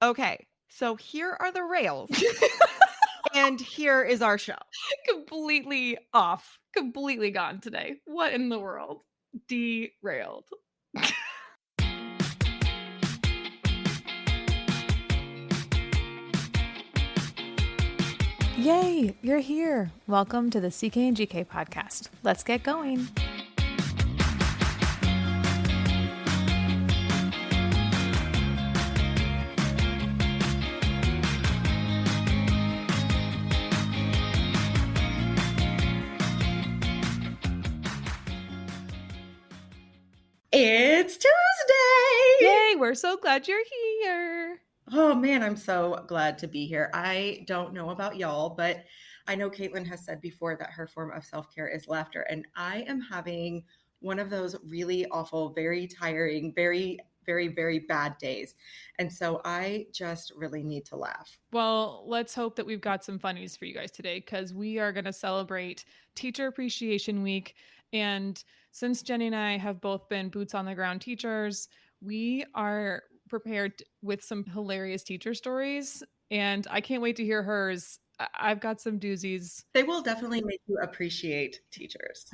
Okay, so here are the rails, and here is our show. Completely off, completely gone today. What in the world? Derailed. Yay, you're here. Welcome to the CK and GK podcast. Let's get going. It's Tuesday. Yay, we're so glad you're here. Oh man, I'm so glad to be here. I don't know about y'all, but I know Caitlin has said before that her form of self-care is laughter, and I am having one of those really awful, very tiring, very bad days. And so I just really need to laugh. Well, let's hope that we've got some funnies for you guys today because we are going to celebrate Teacher Appreciation Week. And since Jenny and I have both been boots on the ground teachers, we are prepared with some hilarious teacher stories. And I can't wait to hear hers. I've got some doozies. They will definitely make you appreciate teachers.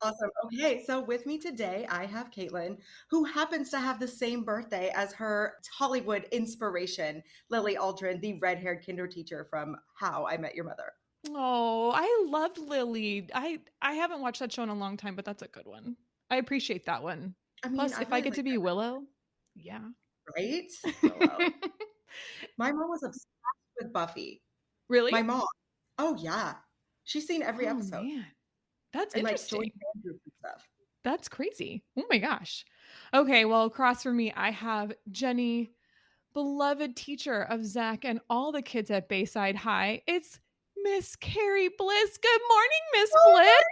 Awesome. Okay, so with me today, I have Caitlin, who happens to have the same birthday as her Hollywood inspiration, Lily Aldrin, the red-haired kinder teacher from How I Met Your Mother. Oh, I loved Lily. I haven't watched that show in a long time, but that's a good one. I appreciate that one. I mean, Plus, I if I really get like to be Willow, yeah. that, right? Willow. My mom was obsessed with Buffy. Really? My mom. Oh yeah. She's seen every Oh episode man. That's and like joined interesting. fan groups and stuff. That's crazy. Oh my gosh. Okay, well, across from me, I have Jenny, beloved teacher of Zach and all the kids at Bayside High. It's Miss Carrie Bliss. Good morning, Miss Bliss.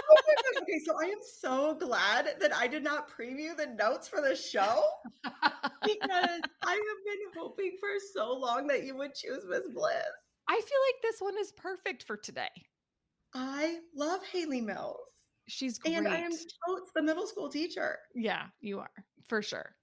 Oh my gosh. Okay, so I am so glad that I did not preview the notes for the show because I have been hoping for so long that you would choose Miss Bliss. I feel like this one is perfect for today. I love Haley Mills, She's and I am great. totes the middle school teacher. Yeah, you are, for sure.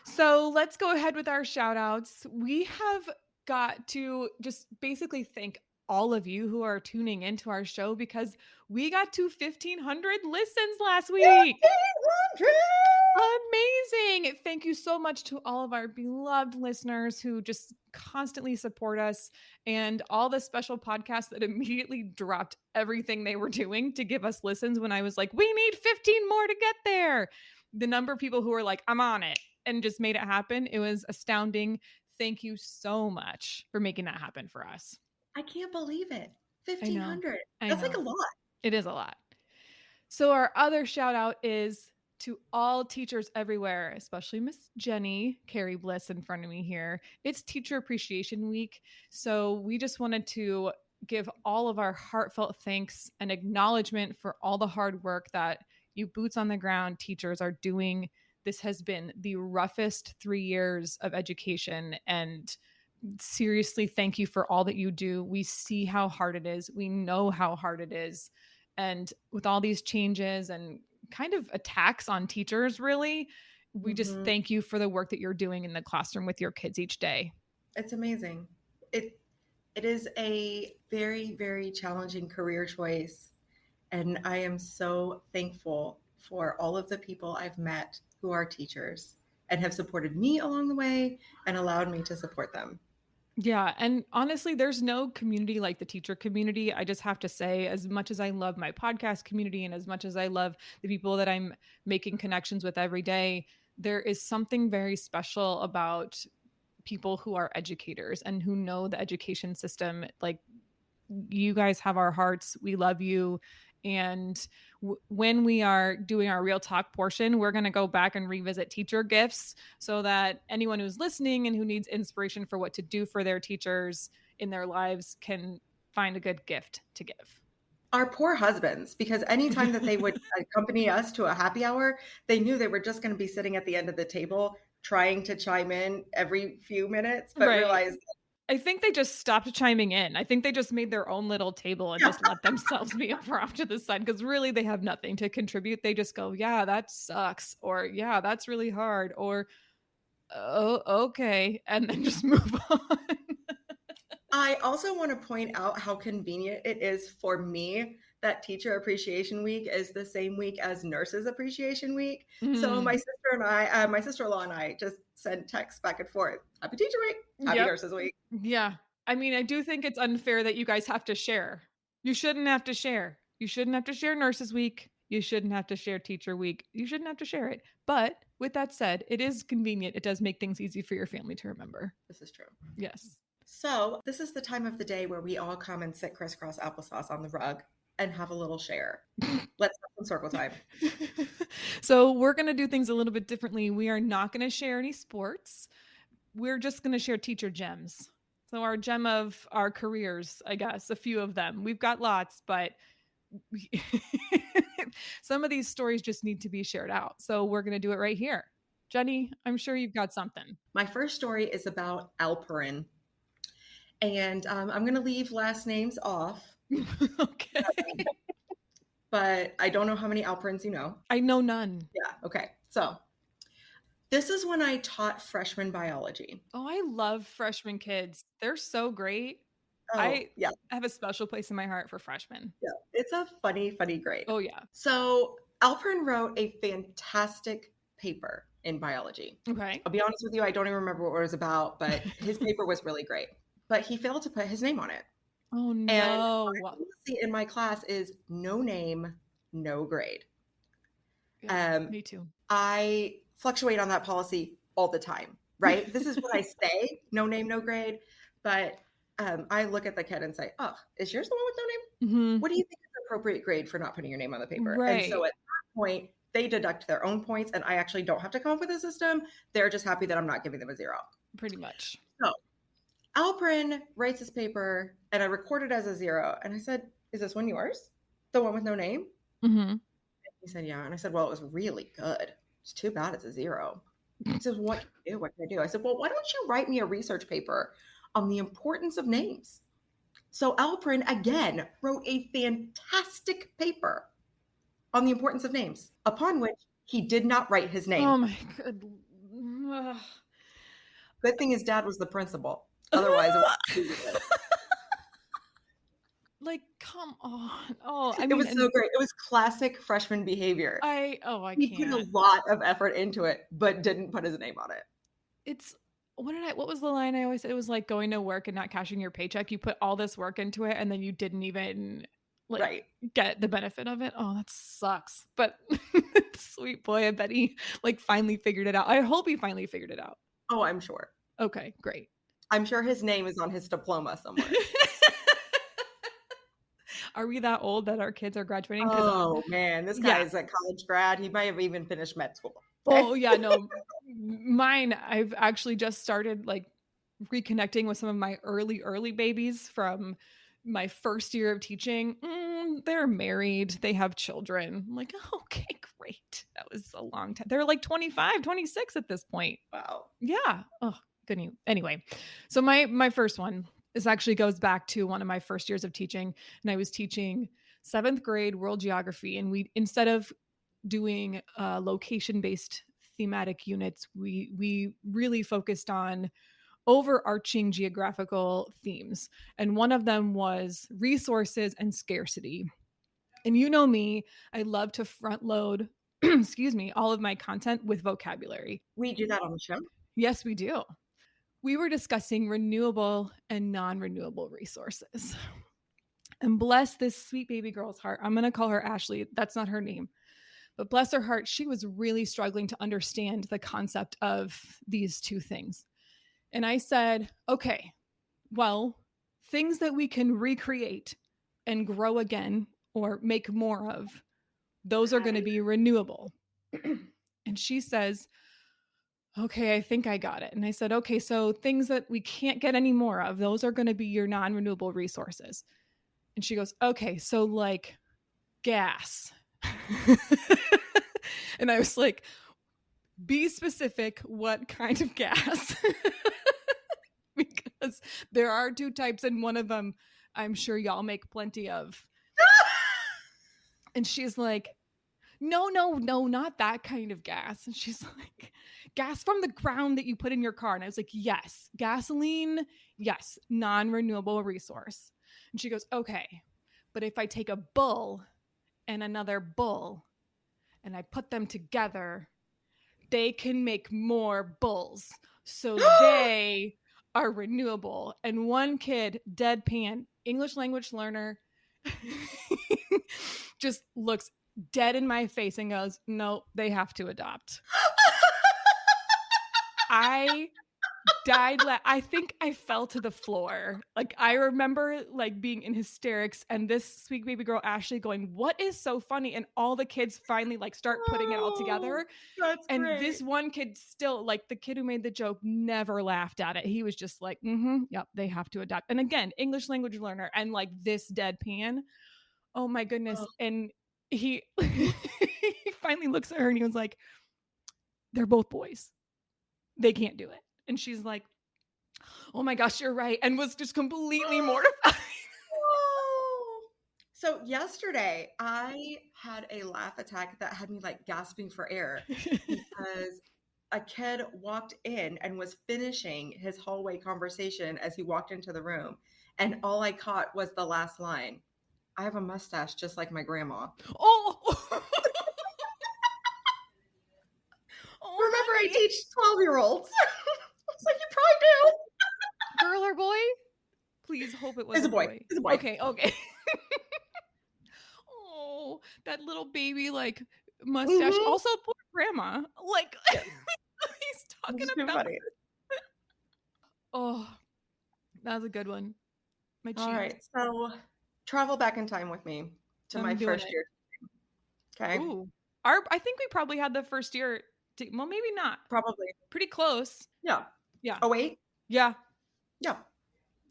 So let's go ahead with our shout outs. We have got to just basically thank all of you who are tuning into our show because we got to 1,500 listens last week. 1,500! Amazing. Thank you so much to all of our beloved listeners who just constantly support us and all the special podcasts that immediately dropped everything they were doing to give us listens when I was like, we need 15 more to get there. The number of people who were like, I'm on it and just made it happen. It was astounding. Thank you so much for making that happen for us. I can't believe it. I know. 1,500. I That's like a know. lot. It is a lot. So our other shout out is to all teachers everywhere, especially Miss Jenny, Carrie Bliss in front of me here. It's Teacher Appreciation Week. So we just wanted to give all of our heartfelt thanks and acknowledgement for all the hard work that you boots on the ground teachers are doing. This has been the roughest 3 years of education. And seriously, thank you for all that you do. We see how hard it is. We know how hard it is. And with all these changes and kind of attacks on teachers, really, we just Mhm. thank you for the work that you're doing in the classroom with your kids each day. It's amazing. It is a very challenging career choice, and I am so thankful for all of the people I've met who are teachers and have supported me along the way and allowed me to support them. Yeah. And honestly, there's no community like the teacher community. I just have to say, as much as I love my podcast community and as much as I love the people that I'm making connections with every day, there is something very special about people who are educators and who know the education system. Like, you guys have our hearts. We love you. And when we are doing our real talk portion, we're going to go back and revisit teacher gifts so that anyone who's listening and who needs inspiration for what to do for their teachers in their lives can find a good gift to give. Our poor husbands, because anytime that they would accompany us to a happy hour, they knew they were just going to be sitting at the end of the table trying to chime in every few minutes, but Right. realized I think they just stopped chiming in. I think they just made their own little table and Yeah. just let themselves be off to the side because really they have nothing to contribute. They just go, "Yeah, that sucks," or "Yeah, that's really hard," or "Oh, okay," and then just move on. I also want to point out how convenient it is for me that Teacher Appreciation Week is the same week as Nurses Appreciation Week. So Mm, my sister-in-law and I just send texts back and forth. Happy Teacher Week. Happy yep. Nurses Week. Yeah. I mean, I do think it's unfair that you guys have to share. You shouldn't have to share. You shouldn't have to share Nurses Week. You shouldn't have to share Teacher Week. You shouldn't have to share it. But with that said, it is convenient. It does make things easy for your family to remember. This is true. Yes. So this is the time of the day where we all come and sit crisscross applesauce on the rug and have a little share. Let's have some circle time. So we're going to do things a little bit differently. We are not going to share any sports. We're just going to share teacher gems. So our gem of our careers, I guess, a few of them. We've got lots, but some of these stories just need to be shared out. So we're going to do it right here. Jenny, I'm sure you've got something. My first story is about Alperin, and I'm going to leave last names off, Okay. but I don't know how many Alperins you know. I know none. Yeah. Okay. So this is when I taught freshman biology. Oh, I love freshman kids. They're so great. Oh, I yeah. have a special place in my heart for freshmen. Yeah. It's a funny, funny grade. Oh, yeah. So Alperin wrote a fantastic paper in biology. Okay. I'll be honest with you, I don't even remember what it was about, but his paper was really great. But he failed to put his name on it. Oh, And no. my policy in my class is no name, no grade. Yeah, Um, me too. I fluctuate on that policy all the time, right? This is what I say, no name, no grade. But I look at the kid and say, oh, is yours the one with no name? Mhm. What do you think is the appropriate grade for not putting your name on the paper? And so Right. at that point, they deduct their own points, and I actually don't have to come up with a system. They're just happy that I'm not giving them a zero. Pretty much. So Alperin writes this paper, and I record it as a zero. And I said, is this one yours? The one with no name? Mhm. He said, yeah. And I said, well, it was really good. It's too bad it's a zero. He says, what can I do? What can I do? I said, well, why don't you write me a research paper on the importance of names? So Alperin, again, wrote a fantastic paper on the importance of names, upon which he did not write his Oh name. my good. Ugh. Good thing his dad was the principal. Otherwise, it would Like, come on. Oh, I it mean, was so and great. It was classic freshman behavior. I He put a can't. lot of effort into it, but didn't put his name on it. It's what was the line I always said? It was like going to work and not cashing your paycheck. You put all this work into it and then you didn't even like Right. get the benefit of it. Oh, that sucks. But sweet boy, I bet he like finally figured it out. I hope he finally figured it out. Oh, I'm sure. Okay, great. I'm sure his name is on his diploma somewhere. Are we that old that our kids are graduating? Because Oh man, this guy yeah. is a college grad. He might have even finished med school. Oh Okay. yeah, no. Mine, I've actually just started like reconnecting with some of my early babies from my first year of teaching. They're married, they have children. I'm like, oh, okay, great. That was a long time. They're like 25, 26 at this point. Wow. Yeah. Oh, good news. Anyway, so my first one, this actually goes back to one of my first years of teaching, and I was teaching seventh grade world geography, and we instead of doing location based thematic units, we really focused on overarching geographical themes. And one of them was resources and scarcity. And you know me, I love to front load, excuse me, all of my content with vocabulary. We do that on the show. Yes, we do. We were discussing renewable and non renewable resources. And bless this sweet baby girl's heart. I'm going to call her Ashley. That's not her name. But bless her heart, she was really struggling to understand the concept of these two things. And I said, okay, well, things that we can recreate and grow again or make more of, those are going to be renewable. And she says, okay, I think I got it. And I said, okay, so things that we can't get any more of, those are going to be your non renewable resources. And she goes, okay, so like gas. And I was like, be specific, what kind of gas? There are two types, and one of them I'm sure y'all make plenty of. And she's like, no, no, no, not that kind of gas. And she's like, gas from the ground that you put in your car. And I was like, yes, gasoline, yes, non renewable resource. And she goes, okay, but if I take a bull and another bull and I put them together, they can make more bulls. So they are renewable. And one kid, deadpan, English language learner, just looks dead in my face and goes, no, they have to adopt. I died. I think I fell to the floor. Like, I remember like being in hysterics, and this sweet baby girl Ashley going, what is so funny? And all the kids finally like start putting it all Oh, together. that's And great. this one kid still, like, the kid who made the joke never laughed at it. He was just like, yep, they have to adopt. And again, English language learner, and like this deadpan. Oh my goodness. Oh. And he he finally looks at her and he was like, they're both boys. They can't do it. And she's like, oh my gosh, you're right. And was just completely mortified. Oh. So yesterday, I had a laugh attack that had me like gasping for air because a kid walked in and was finishing his hallway conversation as he walked into the room. And all I caught was the last line. I have a mustache just like my grandma. Oh, oh, Remember, I honey. teach 12-year-olds. I was like, you probably do. Girl or boy? Please hope it was It's a a boy. boy. It's a boy. Okay, okay. Oh, that little baby like mustache. Mhm. Also, poor grandma. Like, Yeah, he's talking it's too about. funny. Oh, that was a good one. My All cheeks. right, so travel back in time with me to my I'm doing first it. year. Okay, Ooh, I think we probably had the first year. Well, maybe not. probably. Pretty close. Yeah. Yeah. Oh wait, Yeah. yeah.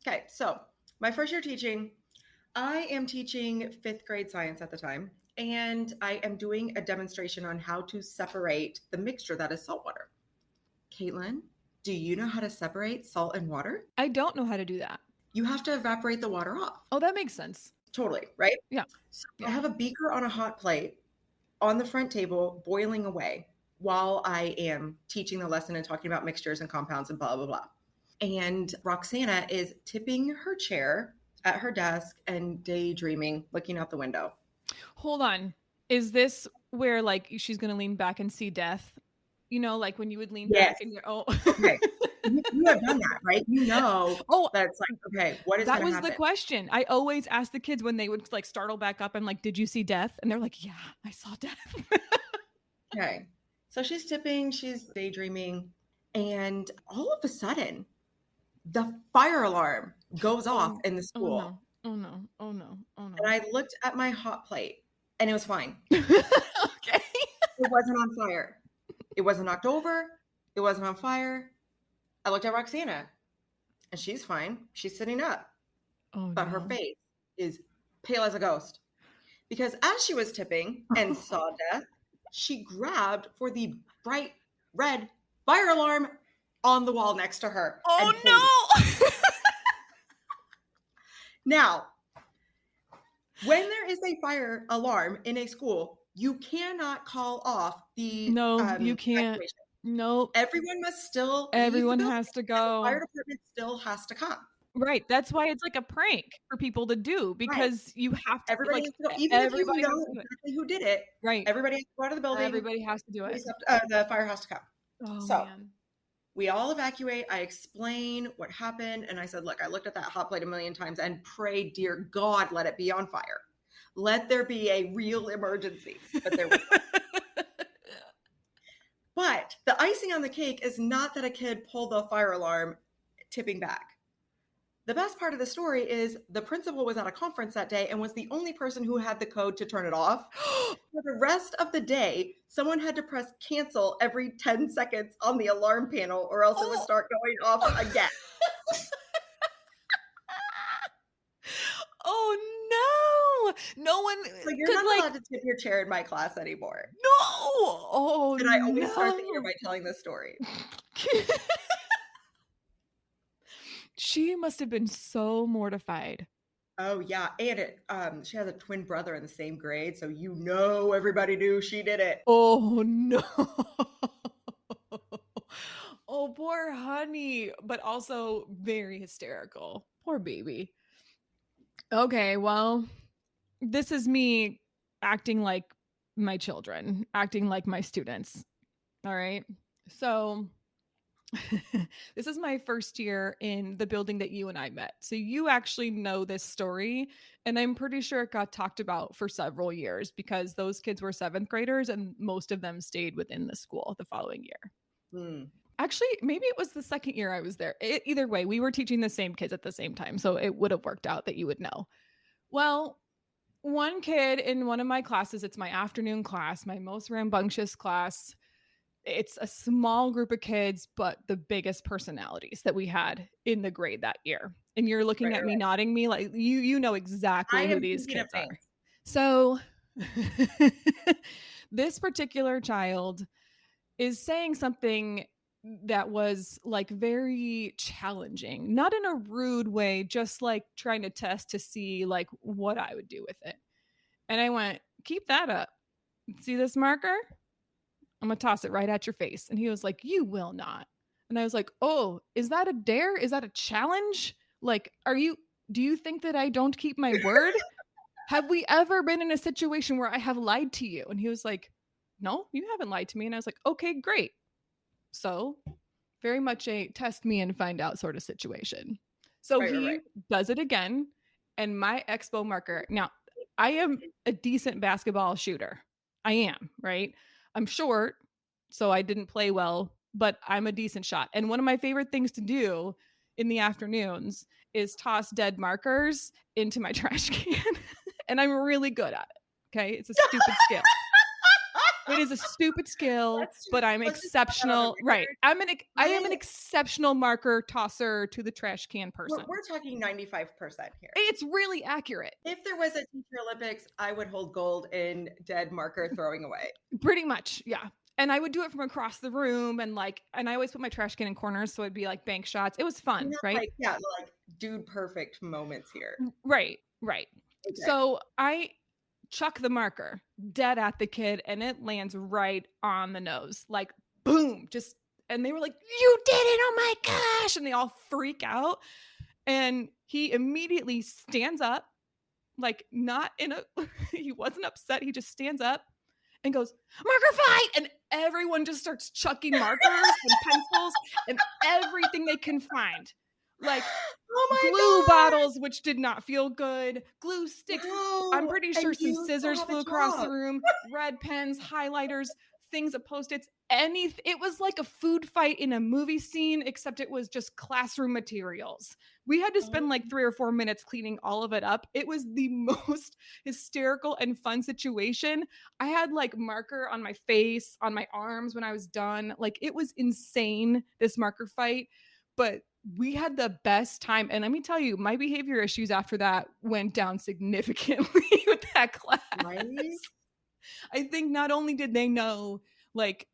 Okay, so my first year teaching, I am teaching fifth grade science at the time, and I am doing a demonstration on how to separate the mixture that is salt water. Caitlin, do you know how to separate salt and water? I don't know how to do that. You have to evaporate the water off. Oh, that makes sense. Totally, right? Yeah. So I Yeah. have a beaker on a hot plate on the front table boiling away while I am teaching the lesson and talking about mixtures and compounds and blah, blah, blah. And Roxana is tipping her chair at her desk and daydreaming, looking out the window. Hold on. Is this where like she's gonna lean back and see death? You know, like when you would lean Yes. back and you're oh Okay. You have done that, right? You know oh that it's like, okay, what is that going to was the happen? question. I always ask the kids when they would like startle back up and like, did you see death? And they're like, yeah, I saw death. Okay. So she's tipping, she's daydreaming, and all of a sudden, the fire alarm goes off Oh, in the oh school. no. Oh no. Oh no. Oh no. And I looked at my hot plate and it was fine. Okay. It wasn't on fire. It wasn't knocked over. It wasn't on fire. I looked at Roxana and she's fine. She's sitting up, Oh but her no. face is pale as a ghost. Because as she was tipping and saw death, she grabbed for the bright red fire alarm on the wall next to her and pulled it. Oh no. Now, when there is a fire alarm in a school, you cannot call off the No, you can't. evacuation. Nope. Everyone must still leave the Everyone building, has to and the fire go. department still has to come. Right. That's why it's like a prank for people to do Right. because you have to Everybody like has to go. Even if you everybody has know to do it. exactly who did it, Right. everybody has to go out of the building. Everybody has to do it. The fire has to come. Oh So man. we all evacuate. I explain what happened. And I said, look, I looked at that hot plate a million times and prayed, dear God, let it be on fire. Let there be a real emergency. But there was But the icing on the cake is not that a kid pulled the fire alarm tipping back. The best part of the story is the principal was at a conference that day and was the only person who had the code to turn it off. For the rest of the day, someone had to press cancel every 10 seconds on the alarm panel or else it would Oh. start going off again. Oh no. No one So you're could not like allowed to tip your chair in my class anymore. no. Oh And I always start the year no. by telling this story. She must have been so mortified. Oh, yeah, and she has a twin brother in the same grade, so you know everybody knew she did it. Oh, no. Oh, poor honey, but also very hysterical. Poor baby. Okay, well, this is me acting like my children, acting like my students. All right. So, this is my first year in the building that you and I met. So, you actually know this story. And I'm pretty sure it got talked about for several years because those kids were seventh graders and most of them stayed within the school the following year. Mm, Actually, maybe it was the second year I was there. Either way, we were teaching the same kids at the same time. So, it would have worked out that you would know. Well, one kid in one of my classes, it's my afternoon class, my most rambunctious class. It's a small group of kids, but the biggest personalities that we had in the grade that year. And you're right, looking at right, me right. nodding me like you know I exactly who am these thinking of kids are. names. So this particular child is saying something that was like very challenging, not in a rude way, just like trying to test to see like what I would do with it. And I went, "Keep that up. See this marker? I'm gonna toss it right at your face." And he was like, "You will not." And I was like, "Oh, is that a dare? Is that a challenge? Like, do you think that I don't keep my word? Have we ever been in a situation where I have lied to you?" And he was like, "No, you haven't lied to me." And I was like, "Okay, great." So, very much a test me and find out sort of situation. So Right, right, he right. does it again, and my expo marker. Now, I am a decent basketball shooter. I am, right? I'm short, so I didn't play well, but I'm a decent shot. And one of my favorite things to do in the afternoons is toss dead markers into my trash can. And I'm really good at it. Okay. It's a stupid skill. It is a stupid skill, but I'm Let's just put that on the exceptional. Right. record. I am an I exceptional marker tosser to the trash can person. we're talking 95% here. It's really accurate. If there was a Teacher Olympics, I would hold gold in dead marker throwing away. Pretty much. Yeah. And I would do it from across the room and I always put my trash can in corners so it'd be like bank shots. It was fun, Not right? like, yeah, like dude perfect moments here. Right. Right. Okay. So I chuck the marker dead at the kid and it lands right on the nose. Like boom, just and they were like, "You did it. Oh my gosh." And they all freak out. And he immediately stands up, like not in a he wasn't upset. He just stands up and goes, "Marker fight!" And everyone just starts chucking markers and pencils and everything they can find. Like glue Oh bottles, which did not feel good, glue my sticks. I'm god! No, pretty sure and some you still scissors have a flew across the job. room, red pens, highlighters, things of post-its, anything. It was like a food fight in a movie scene, except it was just classroom materials. We had to spend Oh, like 3 or 4 minutes cleaning all of it up. It was the most hysterical and fun situation. I had like marker on my face, on my arms when I was done. Like it was insane, this marker fight. But we had the best time. And let me tell you, my behavior issues after that went down significantly with that class. right? I think not only did they know, like,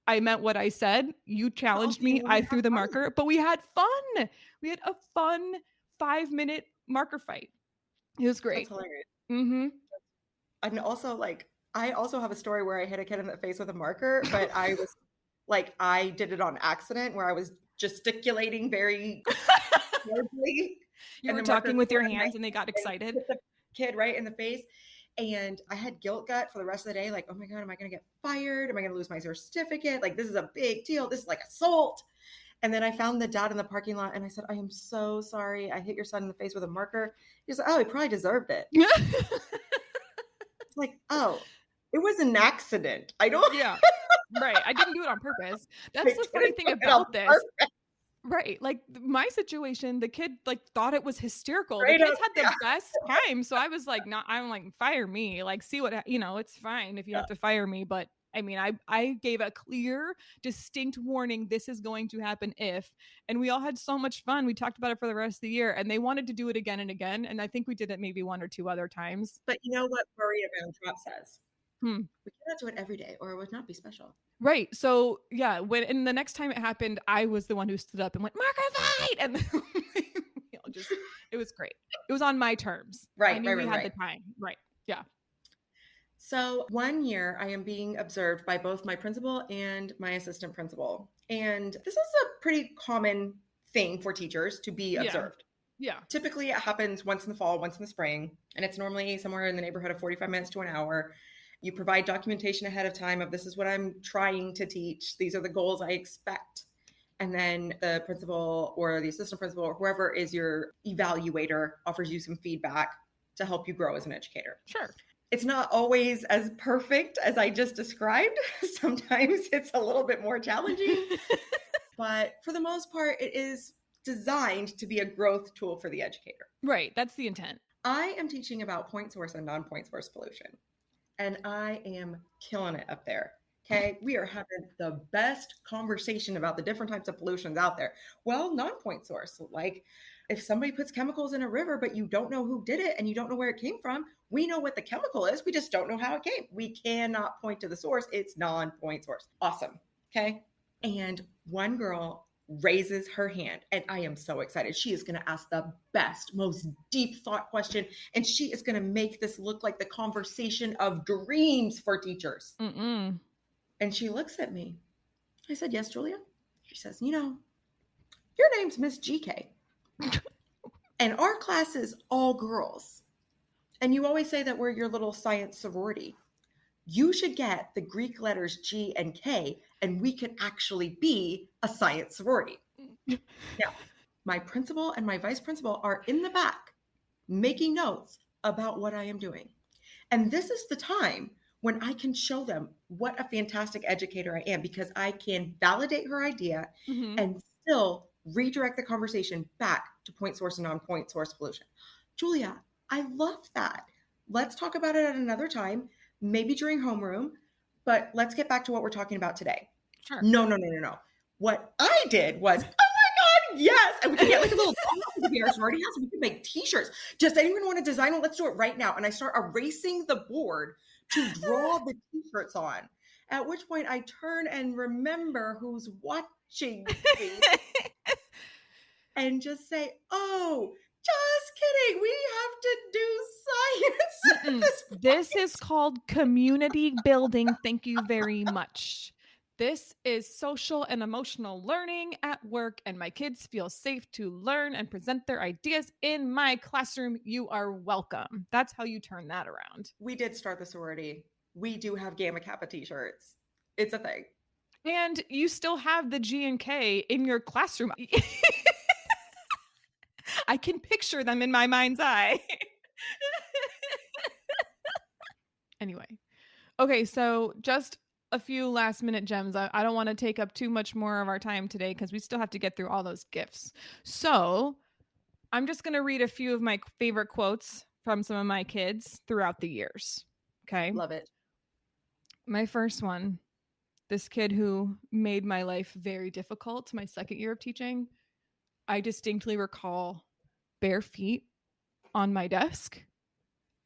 I meant what I said, you But challenged also you me, wanna I have threw the fun. marker, but we had fun. We had a fun 5 minute marker fight. It was That's great. hilarious. Mm-hmm. And also, like, I also have a story where I hit a kid in the face with a marker, but I was like, I did it on accident where I was gesticulating very horribly, You and were the marker talking with flew your out of my hands and they got hand and excited. hit the kid right in the face. And I had guilt gut for the rest of the day, like, oh my God, am I gonna get fired? Am I gonna lose my certificate? Like, this is a big deal. This is like assault. And then I found the dad in the parking lot and I said, I am so sorry. I hit your son in the face with a marker. He's like, oh, he probably deserved it. It's like, oh, it was an accident. I don't Yeah. Right. I didn't do it on purpose. I That's the funny didn't thing do it on about this. purpose. Right. Like my situation, the kid like thought it was hysterical. The Right kids up. had the Yeah. best time. So I was like, not, I'm like, fire me. Like, see what, it's fine if you Yeah. have to fire me. But I mean, I gave a clear, distinct warning. This is going to happen if, and we all had so much fun. We talked about it for the rest of the year and they wanted to do it again and again. And I think we did it maybe one or two other times. But you know what Maria Van Trump says? Hmm. We cannot do it every day or it would not be special. Right. So yeah, and the next time it happened, I was the one who stood up and went, "Marker fight!" And then just it was great. It was on my terms. I Right, knew right, we right, had right. the time. Right. Yeah. So, one year I am being observed by both my principal and my assistant principal. And this is a pretty common thing for teachers to be Yeah. observed. Yeah. Typically, it happens once in the fall, once in the spring, and it's normally somewhere in the neighborhood of 45 minutes to an hour. You provide documentation ahead of time of this is what I'm trying to teach, these are the goals I expect. And then the principal or the assistant principal or whoever is your evaluator offers you some feedback to help you grow as an educator. Sure. It's not always as perfect as I just described. Sometimes it's a little bit more challenging, but for the most part, it is designed to be a growth tool for the educator. Right. That's the intent. I am teaching about point source and non point source pollution, and I am killing it up there. Okay. We are having the best conversation about the different types of pollutions out there. Well, non point source, like if somebody puts chemicals in a river, but you don't know who did it and you don't know where it came from, we know what the chemical is. We just don't know how it came. We cannot point to the source. It's non point source. Awesome. Okay. And one girl raises her hand, and I am so excited. She is going to ask the best, most deep thought question, and she is going to make this look like the conversation of dreams for teachers. Mm-mm. And she looks at me. I said, "Yes, Julia." She says, your name's Miss GK, and our class is all girls. And you always say that we're your little science sorority. You should get the Greek letters G and K, and we could actually be a science sorority. Now, my principal and my vice principal are in the back making notes about what I am doing. And this is the time when I can show them what a fantastic educator I am because I can validate her idea Mm-hmm. and still redirect the conversation back to point source and non point source pollution. Julia, I love that. Let's talk about it at another time, maybe during homeroom, but let's get back to what we're talking about today. Sure. No, no, no, no, no. What I did was, oh my God, yes. And we can get like a little dog with the already has. We can make t-shirts. Does anyone want to design one? Let's do it right now. And I start erasing the board to draw the t-shirts on. At which point I turn and remember who's watching me and just say, oh, just kidding. We have to do science at this This point. is called community building. Thank you very much. This is social and emotional learning at work, and my kids feel safe to learn and present their ideas in my classroom. You are welcome. That's how you turn that around. We did start the sorority. We do have Gamma Kappa t-shirts. It's a thing. And you still have the G and K in your classroom. I can picture them in my mind's eye. Anyway. Okay, so just a few last minute gems. I don't want to take up too much more of our time today because we still have to get through all those gifts. So I'm just going to read a few of my favorite quotes from some of my kids throughout the years. Okay. Love it. My first one, this kid who made my life very difficult, my second year of teaching, I distinctly recall bare feet on my desk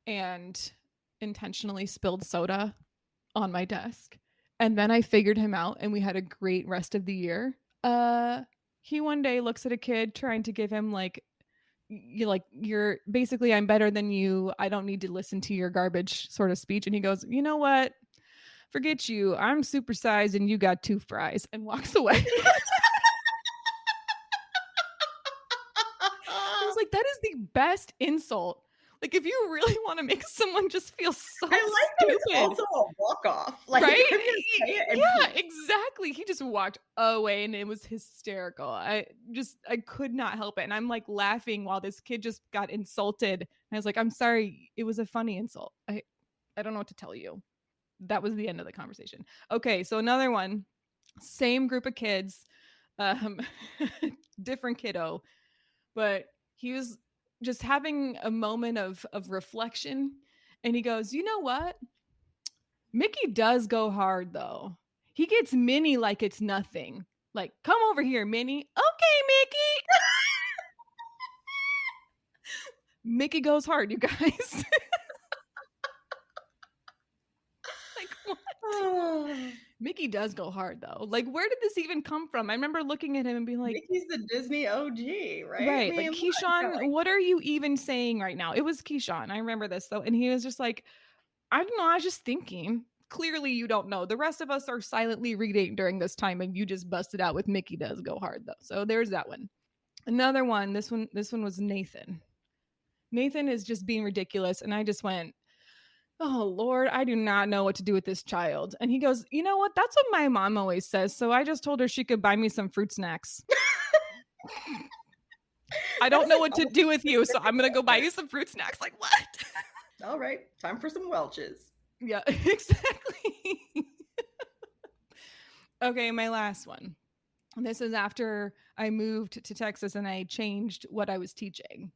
and intentionally spilled soda on my desk. And then I figured him out and we had a great rest of the year. He one day looks at a kid trying to give him you're basically I'm better than you. I don't need to listen to your garbage sort of speech. And he goes, "You know what? Forget you. I'm supersized and you got 2 fries," and walks away. I was like, that is the best insult. Like, if you really want to make someone just feel so I like that it's stupid, also a walk-off. Like, right? I'm going to say it and Yeah, peace. exactly. He just walked away and it was hysterical. I could not help it. And I'm like laughing while this kid just got insulted. And I was like, I'm sorry. It was a funny insult. I don't know what to tell you. That was the end of the conversation. Okay, so another one, same group of kids, um, different kiddo, but he was just having a moment of reflection, and he goes, "You know what? Mickey does go hard though. He gets Minnie like it's nothing. Like, come over here, Minnie. Okay, Mickey." Mickey goes hard, you guys. Oh, Mickey does go hard though. Like, where did this even come from? I remember looking at him and being like, Mickey's the Disney OG, right? I right, like mean, look, Keyshawn, what are you even saying right now? It was Keyshawn. I remember this though. And he was just like, I don't know. I was just thinking. Clearly, you don't know. The rest of us are silently reading during this time, and you just busted out with Mickey does go hard though. So there's that one. Another one. This one was Nathan. Nathan is just being ridiculous, and I just went, "Oh Lord, I do not know what to do with this child." And he goes, "You know what? That's what my mom always says. So I just told her she could buy me some fruit snacks. I that don't is know an what to do with you, so I'm gonna go buy you some fruit snacks." Like what? all right, time for some Welch's. Yeah, exactly. Okay, my last one. This is after I moved to Texas and I changed what I was teaching.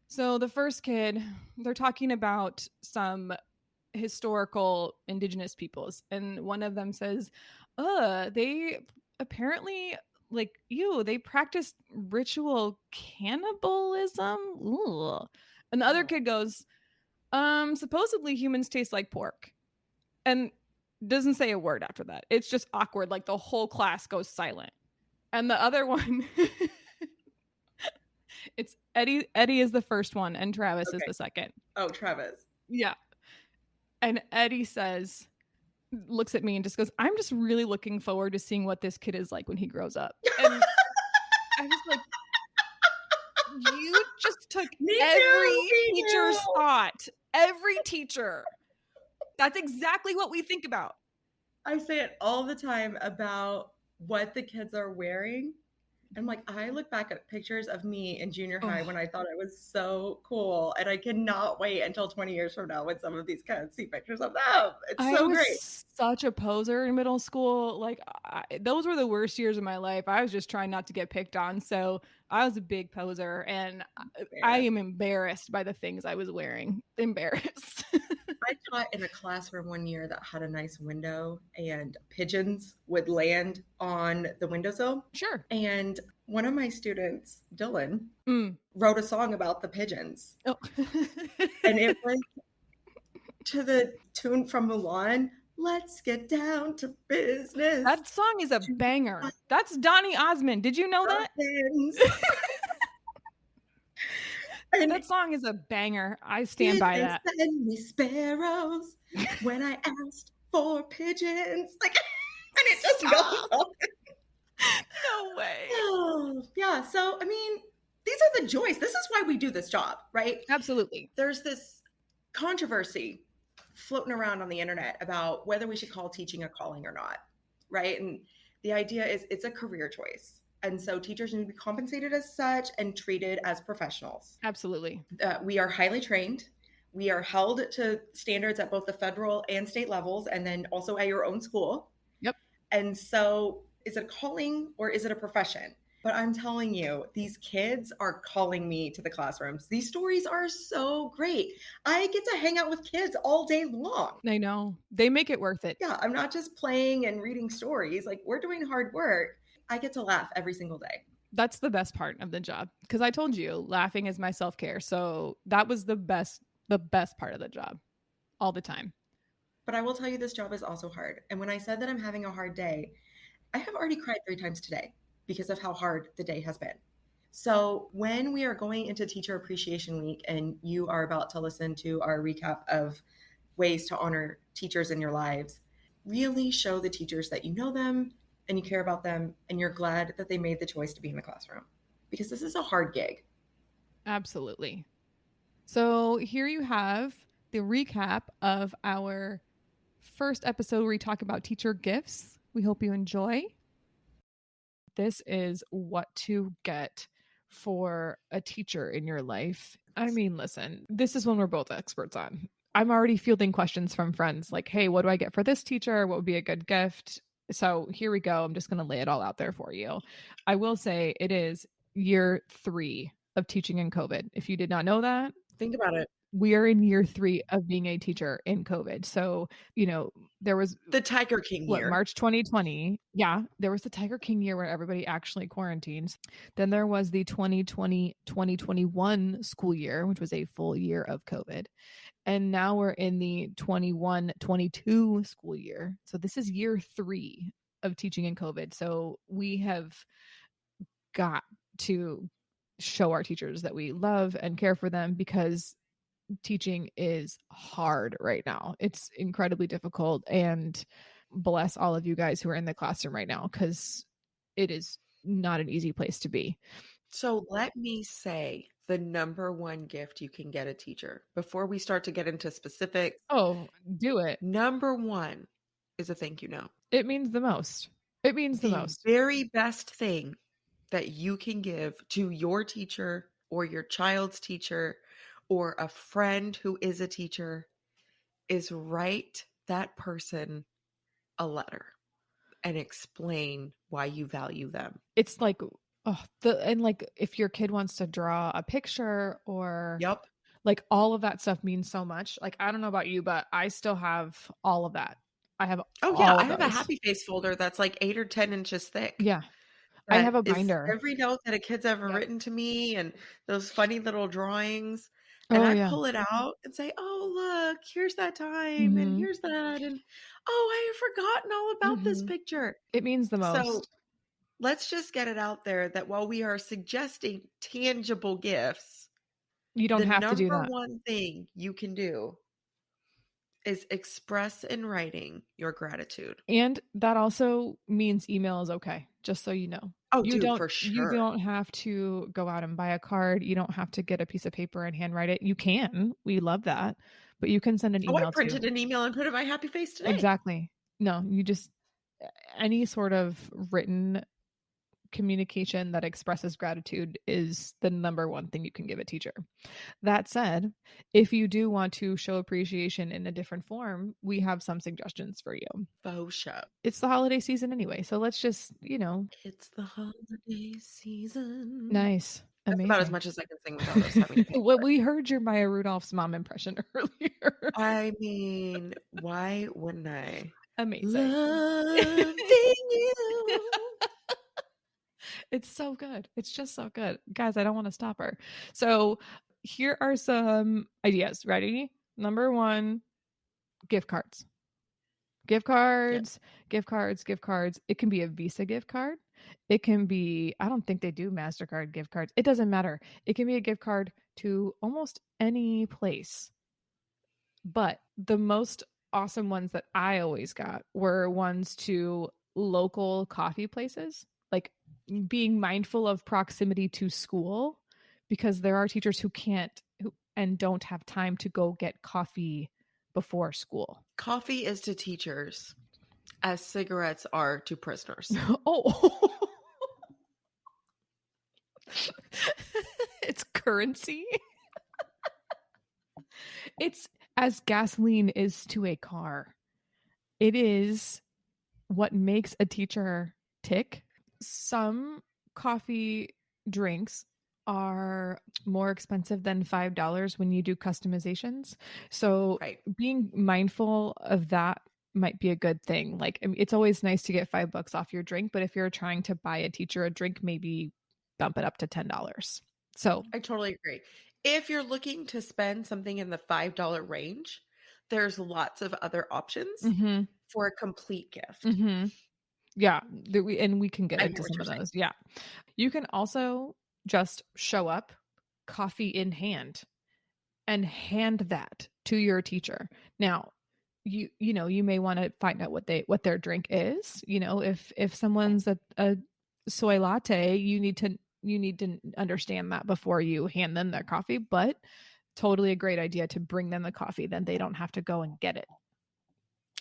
So the first kid, they're talking about some historical indigenous peoples, and one of them says, they apparently they practiced ritual cannibalism." Ooh. And the other Oh, kid goes, supposedly humans taste like pork. And doesn't say a word after that. It's just awkward. Like the whole class goes silent. And the other one, it's Eddie. Eddie is the first one, and Travis is okay. the second. Oh, Travis. Yeah. And Eddie looks at me and just goes, "I'm just really looking forward to seeing what this kid is like when he grows up." And I was like, you just took Me too. every Me too. teacher's thought. Every teacher. That's exactly what we think about. I say it all the time about what the kids are wearing. And like, I look back at pictures of me in junior high Oh, when I thought I was so cool. And I cannot wait until 20 years from now when some of these kids see pictures of them. It's I so was great. such a poser in middle school. Like, those were the worst years of my life. I was just trying not to get picked on. So I was a big poser, and I Man. am embarrassed by the things I was wearing. Embarrassed. I taught in a classroom one year that had a nice window, and pigeons would land on the windowsill. Sure. And one of my students, Dylan, Mm. wrote a song about the pigeons. Oh. And it was to the tune from Mulan. Let's get down to business. That song is a banger. That's Donny Osmond. Did you know that? And That song is a banger. I stand did by they that. send me sparrows when I asked for pigeons? Like, and it just goes on. No way. Oh, yeah. So, I mean, these are the joys. This is why we do this job, right? Absolutely. There's this controversy floating around on the internet about whether we should call teaching a calling or not, right? And the idea is it's a career choice. And so teachers need to be compensated as such and treated as professionals. Absolutely. We are highly trained. We are held to standards at both the federal and state levels, and then also at your own school. Yep. And so, is it a calling or is it a profession? But I'm telling you, these kids are calling me to the classrooms. These stories are so great. I get to hang out with kids all day long. I know. They make it worth it. Yeah, I'm not just playing and reading stories. Like, we're doing hard work. I get to laugh every single day. That's the best part of the job. Because I told you, laughing is my self-care. So that was the best part of the job all the time. But I will tell you, this job is also hard. And when I said that I'm having a hard day, I have already cried 3 times today because of how hard the day has been. So, when we are going into Teacher Appreciation Week and you are about to listen to our recap of ways to honor teachers in your lives, really show the teachers that you know them and you care about them and you're glad that they made the choice to be in the classroom because this is a hard gig. Absolutely. So here you have the recap of our first episode where we talk about teacher gifts. We hope you enjoy. This is what to get for a teacher in your life. I mean, listen, this is one we're both experts on. I'm already fielding questions from friends like, hey, what do I get for this teacher? What would be a good gift? So here we go. I'm just going to lay it all out there for you. I will say it is year 3 of teaching in COVID. If you did not know that, Think about it. we are in year 3 of being a teacher in COVID. So, there was The Tiger King year. March 2020. Yeah, there was the Tiger King year where everybody actually quarantines. Then there was the 2020-2021 school year, which was a full year of COVID. And now we're in the 21-22 school year. So this is year 3 of teaching in COVID. So we have got to show our teachers that we love and care for them, because teaching is hard right now. It's incredibly difficult, and bless all of you guys who are in the classroom right now, because it is not an easy place to be. So let me say the number one gift you can get a teacher before we start to get into specifics. Oh, do it. Number one is a thank you note. It means the most. It means the The most. very best thing that you can give to your teacher or your child's teacher or a friend who is a teacher is write that person a letter and explain why you value them. It's like, oh, and like if your kid wants to draw a picture, or Yep. like all of that stuff means so much. Like, I don't know about you, but I still have all of that. I have Oh yeah, all I of have a those. happy face folder that's like 8 or 10 inches thick. Yeah. I have That a is binder. every note that a kid's ever Yep. written to me and those funny little drawings. And Oh I yeah. pull it out and say, "Oh, look, here's that time and Mhm. here's that and oh, I have forgotten all about this Mhm. picture." It means the So, most. let's just get it out there that while we are suggesting tangible gifts, You don't the have to do number that. one thing you can do is express in writing your gratitude. And that also means email is okay, just so you know. Oh, You dude, don't for you sure. don't have to go out and buy a card. You don't have to get a piece of paper and handwrite it. You can. We love that. But you can send an Oh, I email too. printed an email and put in my happy face today. Exactly. No, you just any sort of written communication that expresses gratitude is the number one thing you can give a teacher. That said, if you do want to show appreciation in a different form, we have some suggestions for you. Faux show. It's the holiday season anyway, so let's just, It's the holiday season. nice. That's about as Amazing. much as I can sing without us having to pay Well, for it. we heard your Maya Rudolph's mom impression earlier. I mean, why wouldn't I? Amazing. Loving you. It's so good. It's just so good. Guys, I don't want to stop her. So, here are some ideas. Ready? Number 1, gift cards. Gift Yeah. cards, gift cards, gift cards. It can be a Visa gift card. It can be, I don't think they do MasterCard gift cards. It doesn't matter. It can be a gift card to almost any place. But the most awesome ones that I always got were ones to local coffee places, like being mindful of proximity to school, because there are teachers who can't and don't have time to go get coffee before school. Coffee is to teachers as cigarettes are to prisoners. Oh, it's currency. It's as gasoline is to a car. It is what makes a teacher tick. Some coffee drinks are more expensive than $5 when you do customizations. So Right. being mindful of that might be a good thing. Like, I mean, it's always nice to get $5 off your drink, but if you're trying to buy a teacher a drink, maybe bump it up to $10. So, I totally agree. If you're looking to spend something in the $5 range, there's lots of other options mhm, for a complete gift. mhm. Yeah, and we can get I hear into what some you're of saying. those. Yeah. You can also just show up, coffee in hand, and hand that to your teacher. Now, you may want to find out what their drink is. If someone's a soy latte, you need to understand that before you hand them their coffee, but totally a great idea to bring them the coffee, then they don't have to go and get it.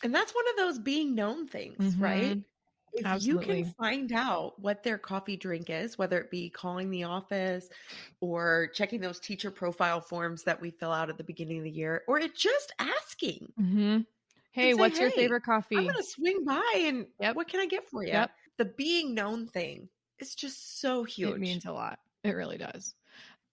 And that's one of those being known things, right? Mhm. If you can Absolutely. find out what their coffee drink is, whether it be calling the office or checking those teacher profile forms that we fill out at the beginning of the year, or it just asking Mhm. and Hey, say, what's your "Hey, favorite I'm coffee? going to swing by and Yep. what can I get for you?" Yep. The being known thing is just so It huge. means a lot. It really does.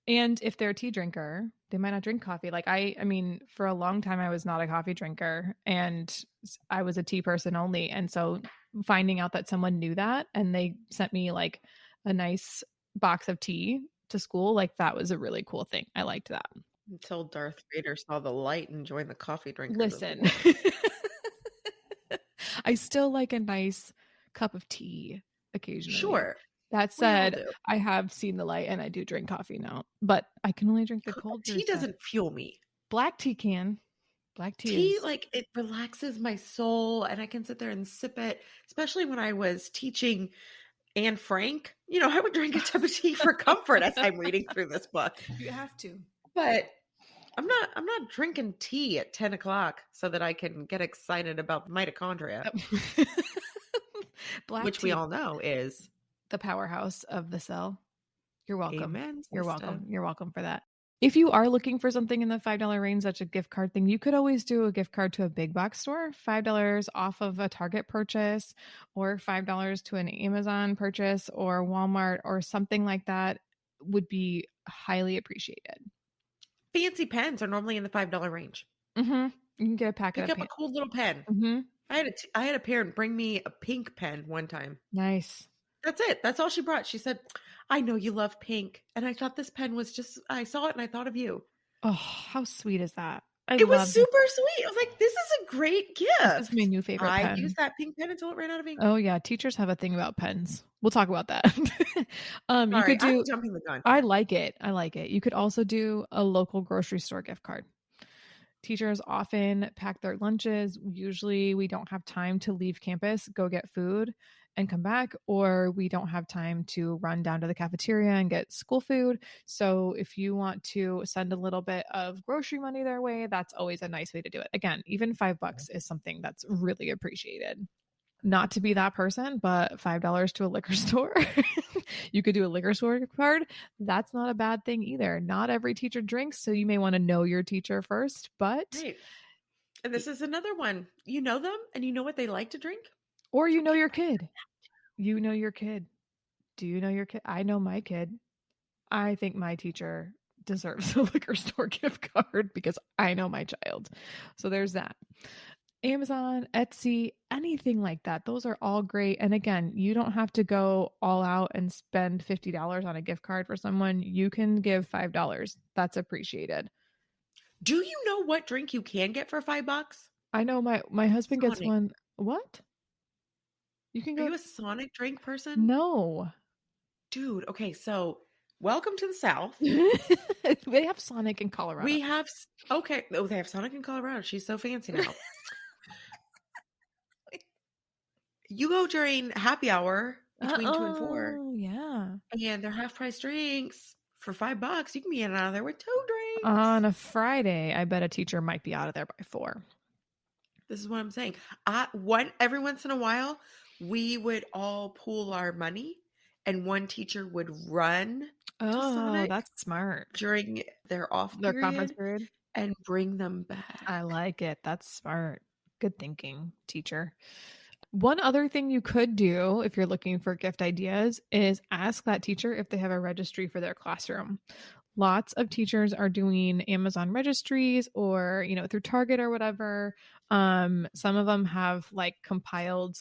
And if they're a tea drinker, they might not drink coffee. Like I mean, for a long time I was not a coffee drinker, and I was a tea person only. And so finding out that someone knew that and they sent me like a nice box of tea to school, like that was a really cool thing. I liked that. Until Darth Vader saw the light and joined the coffee drinkers of the Listen, world. I still like a nice cup of tea occasionally. Sure, That we all said, do. I have seen the light and I do drink coffee now, but I can only drink the cold brew Tea stuff. doesn't fuel me. Black tea can. Black tea Tea, is like, it relaxes my soul, and I can sit there and sip it, especially when I was teaching Anne Frank. I would drink a cup of tea for comfort as I'm reading through this book. you have to. But I'm not drinking tea at 10 o'clock so that I can get excited about mitochondria, Black which we tea, all know is the powerhouse of the cell. You're welcome. amen, You're sister. welcome. You're welcome for that. If you are looking for something in the $5 range, such a gift card thing, you could always do a gift card to a big box store, $5 off of a Target purchase, or $5 to an Amazon purchase, or Walmart, or something like that would be highly appreciated. Fancy pens are normally in the $5 range. You can get a packet Pick of up a cool little pen. mm-hmm. I had a parent bring me a pink pen one time. Nice. That's it. That's all she brought. She said, "I know you love pink, and I thought this pen was just I saw it and I thought of you." Oh, how sweet is that? I It was love super sweet. I was like, "This is a great this is my gift." new favorite I pen. used that pink pen until it ran out of ink. Oh yeah, teachers have a thing about pens. We'll talk about that. You Sorry, could I'm do jumping the gun. I like it. I like it. You could also do a local grocery store gift card. Teachers often pack their lunches. Usually, we don't have time to leave campus, go get food, and come back, or we don't have time to run down to the cafeteria and get school food. So, if you want to send a little bit of grocery money their way, that's always a nice way to do it. Again, even $5 is something that's really appreciated. Not to be that person, but $5 to a liquor store. You could do a liquor store card. That's not a bad thing either. Not every teacher drinks, so you may want to know your teacher first, but Right. And this is another one. You know them and you know what they like to drink? or It's you know okay. your kid. You know your kid. Do you know your kid? I know my kid. I think my teacher deserves a liquor store gift card because I know my child. So there's that. Amazon, Etsy, anything like that. Those are all great. And again, you don't have to go all out and spend $50 on a gift card for someone. You can give $5. That's appreciated. Do you know what drink you can get for $5? I know my husband gets Sonic. one. What? You can Are go you a Sonic drink person? No. Dude, okay, so welcome to the South. They have Sonic in Colorado. We have okay. Oh, they have Sonic in Colorado. She's so fancy now. You go during happy hour between 2 and 4, Oh, yeah. and they're half price drinks for $5. You can be in and out of there with 2 drinks. On a Friday, I bet a teacher might be out of there by 4. This is what I'm saying. Every once in a while, we would all pool our money, and one teacher would run to Oh, Sonic that's smart. during their off Their conference period period. and bring them back. I like it. That's smart. Good thinking, teacher. One other thing you could do if you're looking for gift ideas is ask that teacher if they have a registry for their classroom. Lots of teachers are doing Amazon registries or, through Target or whatever. Some of them have like compiled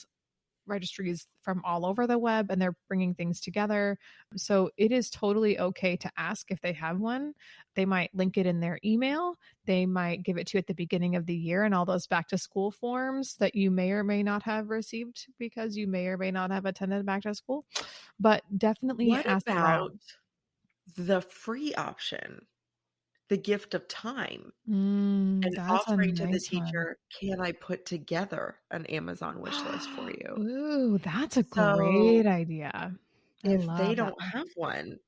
registries from all over the web and they're bringing things together. So it is totally okay to ask if they have one. They might link it in their email. They might give it to you at the beginning of the year and all those back to school forms that you may or may not have received because you may or may not have attended back to school. But definitely What ask about around. the free option, the gift of time, and That's a offering to the nice one. teacher, "Can I put together an Amazon wish list for you?" Ooh, that's a So great idea. I if they love that don't one. have one,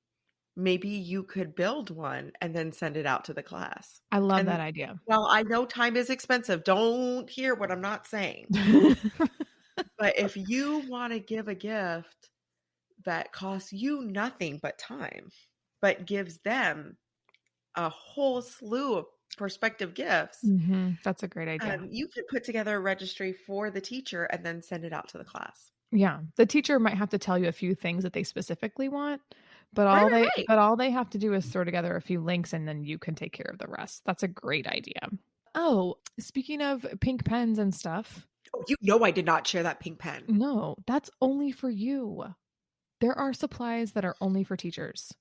maybe you could build one and then send it out to the class. I love that And idea. while I know time is expensive, don't hear what I'm not saying. But if you want to give a gift that costs you nothing but time, but gives them a whole slew of prospective gifts, That's a great idea. you could put together a registry for the teacher and then send it out to the class. Yeah, the teacher might have to tell you a few things that they specifically want, but Right, all right, they right. but all they have to do is throw together a few links and then you can take care of the rest. That's a great idea. Oh, speaking of pink pens and stuff, Oh, you know I did not share that pink pen. no, that's only for you. There are supplies that are only for teachers.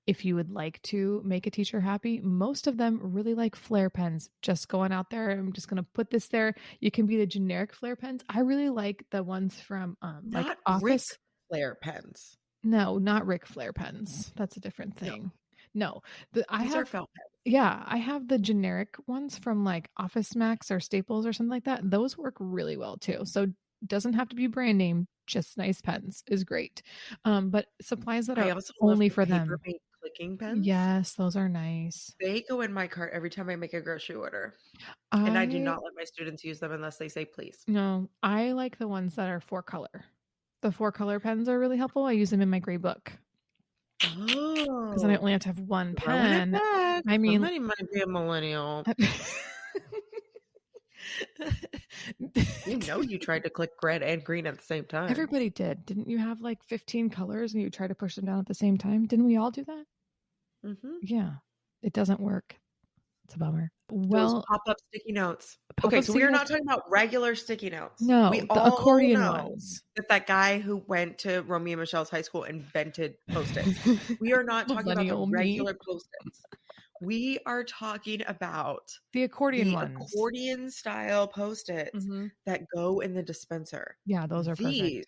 if you would like to make a teacher happy, most of them really like flare pens. Just going out there, I'm just going to put this there. You can be the generic flare pens. I really like the ones from like Not Ric Office. Flair pens. No, not Ric Flair pens. That's a different No, thing. No, I these are have, felt pens. yeah, I have the generic ones from like Office Max or Staples or something like that. Those work really well too. So it doesn't have to be brand name, just nice pens is great. But supplies that I are also love only the for them. Papermate clicking pens. Yes, those are nice. They go in my cart every time I make a grocery order, and I do I not let my students use them unless they say please. no, I like the ones that are 4-color. The 4-color pens are really helpful. I use them in my gray book because then I Oh, only have to have one throwing it pen. back. I mean, Somebody might be a millennial. You know you tried to click red and green at the same time. everybody did. Didn't you have like 15 colors and you try to push them down at the same time? Didn't we all do that? Mhm. Yeah. It doesn't work. It's a bummer. Those Well, pop-up sticky notes. Okay, pop-up so we sticky are notes. not talking about regular sticky notes. We No, the all accordion know ones. that that guy who went to Romeo and Michelle's high school invented Post-its. We are not talking about the Millennial me. regular Post-its. We are talking about The accordion the ones. accordion style Post-its Hmm. that go in the dispenser. Yeah, those are These perfect.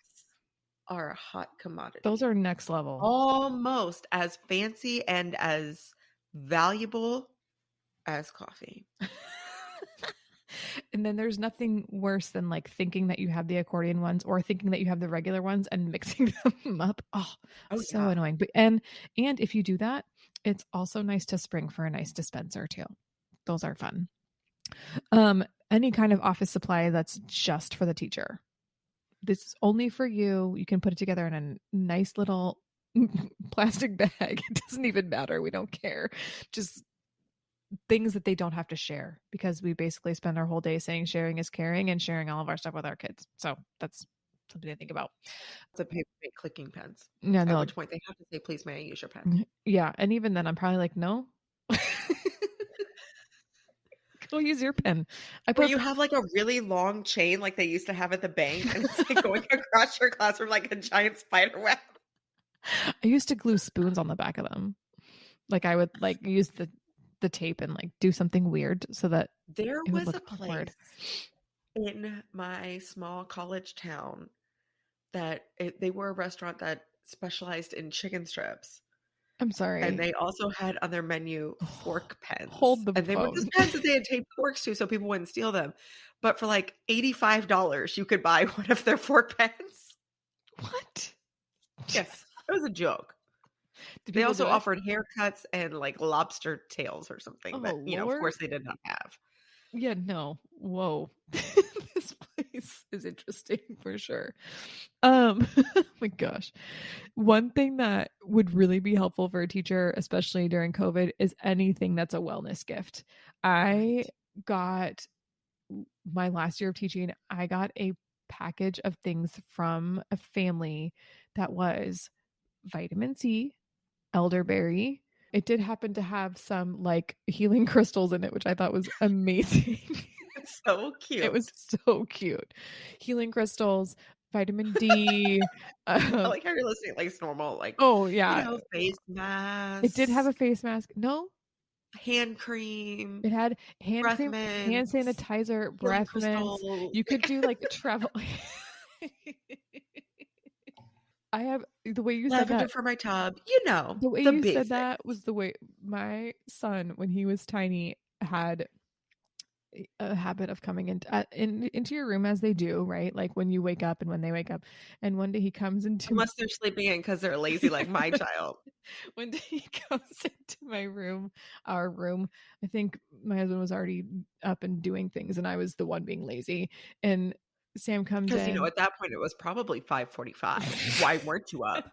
are a hot Those commodity. are next level. Almost as fancy and as valuable as coffee. And then there's nothing worse than like thinking that you have the accordion ones or thinking that you have the regular ones and mixing them up. Oh, Oh, so yeah. annoying. And if you do that, it's also nice to spring for a nice dispenser too. Those are fun. Any kind of office supply that's just for the teacher. This is only for you. You can put it together in a nice little plastic bag. It doesn't even matter. We don't care. Just things that they don't have to share because we basically spend our whole day saying sharing is caring and sharing all of our stuff with our kids. So that's something to think about. The Papermate clicking pens, Yeah, at no. which point they have to say, "Please, may I use your pen?" Yeah. And even then, I'm probably like, no, go use your pen. I Or put, you have, like, a really long chain like they used to have at the bank, and it's, like, going across your classroom like a giant spider web. I used to glue spoons on the back of them. Like I would like use the tape and like do something weird so that There it would was look a awkward. place in my small college town that they were a restaurant that specialized in chicken strips, I'm and sorry. they also had on their menu fork Hold pens, the and they were just phone. pens that they had taped forks to so people wouldn't steal them, but for, like, $85, you could buy one of their fork pens. What? Yes, it was a joke. Do They people also do it? offered haircuts and, like, lobster tails or something Oh that, of Lord. course they did not have. Yeah, no. Whoa. This place is interesting for sure. Oh my gosh. One thing that would really be helpful for a teacher, especially during COVID, is anything that's a wellness gift. I Right. got my last year of teaching, I got a package of things from a family that was vitamin C, elderberry. It did happen to have some like healing crystals in it, which I thought was amazing. It's so It was cute. so cute. Healing crystals, vitamin D. I Um, like how you're listening like it's normal, like, oh yeah, face it did have masks, a face mask. No, hand cream, it had hand breath cream, hand mints, sanitizer, healing breath mints. crystals. You could do like travel. I have the way you said Lavender that. for my tub, The way the you said basics. that was the way my son, when he was tiny, had a habit of coming into your room as they do, right? Like when you wake up and when they wake up. And one day he comes into Unless they're sleeping in because 'cause they're lazy like my child. one day he comes into my room, our room. I think my husband was already up and doing things, and I was the one being lazy. And Sam comes Because in. at that point, it was probably 5:45. Why weren't you up?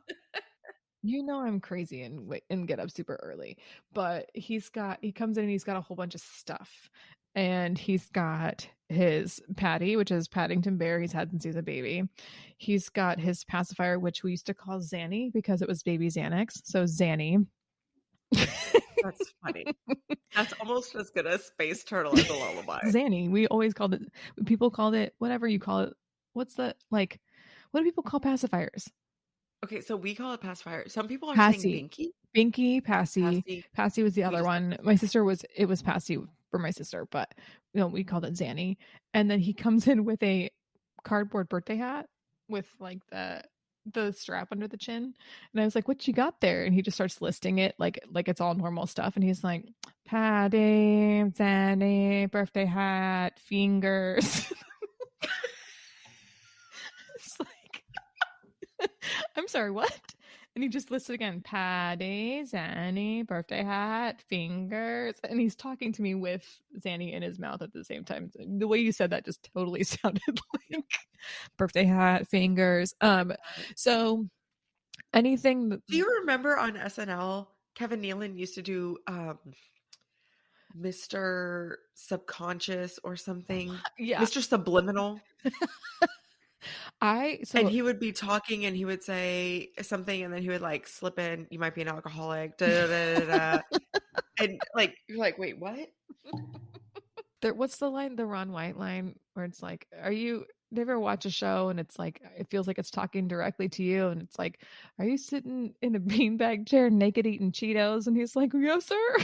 You know I'm crazy and get up super early, but he comes in and he's got a whole bunch of stuff, and he's got his Patty, which is Paddington Bear. He's had since he's a baby. He's got his pacifier, which we used to call Zanny because it was baby Xanax, so Zanny. That's funny. That's almost as good as Space Turtle as a lullaby. Zanny. We always called it. People called it whatever you call it. What's the like? What do people call pacifiers? Okay, so we call it pacifier. Some people are saying Passy. binky, Binky, Passy. passy. Passy was the We other just said one. My binky. sister was it was Passy for my sister, but we called it Zanny. And then he comes in with a cardboard birthday hat with like the strap under the chin. And I was like, "What you got there?" And he just starts listing it like it's all normal stuff. And he's like, "Patty, Zanny, birthday hat, fingers." It's like I'm sorry, what? And he just listed again, Patty, Zanny, birthday hat, fingers. And he's talking to me with Zanny in his mouth at the same time. The way you said that just totally sounded like birthday hat, fingers. So anything that, Do you remember on SNL, Kevin Nealon used to do Mr. Subconscious or something? yeah. Mr. Subliminal? And So he would be talking and he would say something and then he would like slip in, you might be an alcoholic, da da da da. Da. And like you're like, wait, what? what's the line, the Ron White line where it's like, are you never watch a show and it's like it feels like it's talking directly to you and it's like, are you sitting in a beanbag chair naked eating Cheetos? And he's like, yes, sir.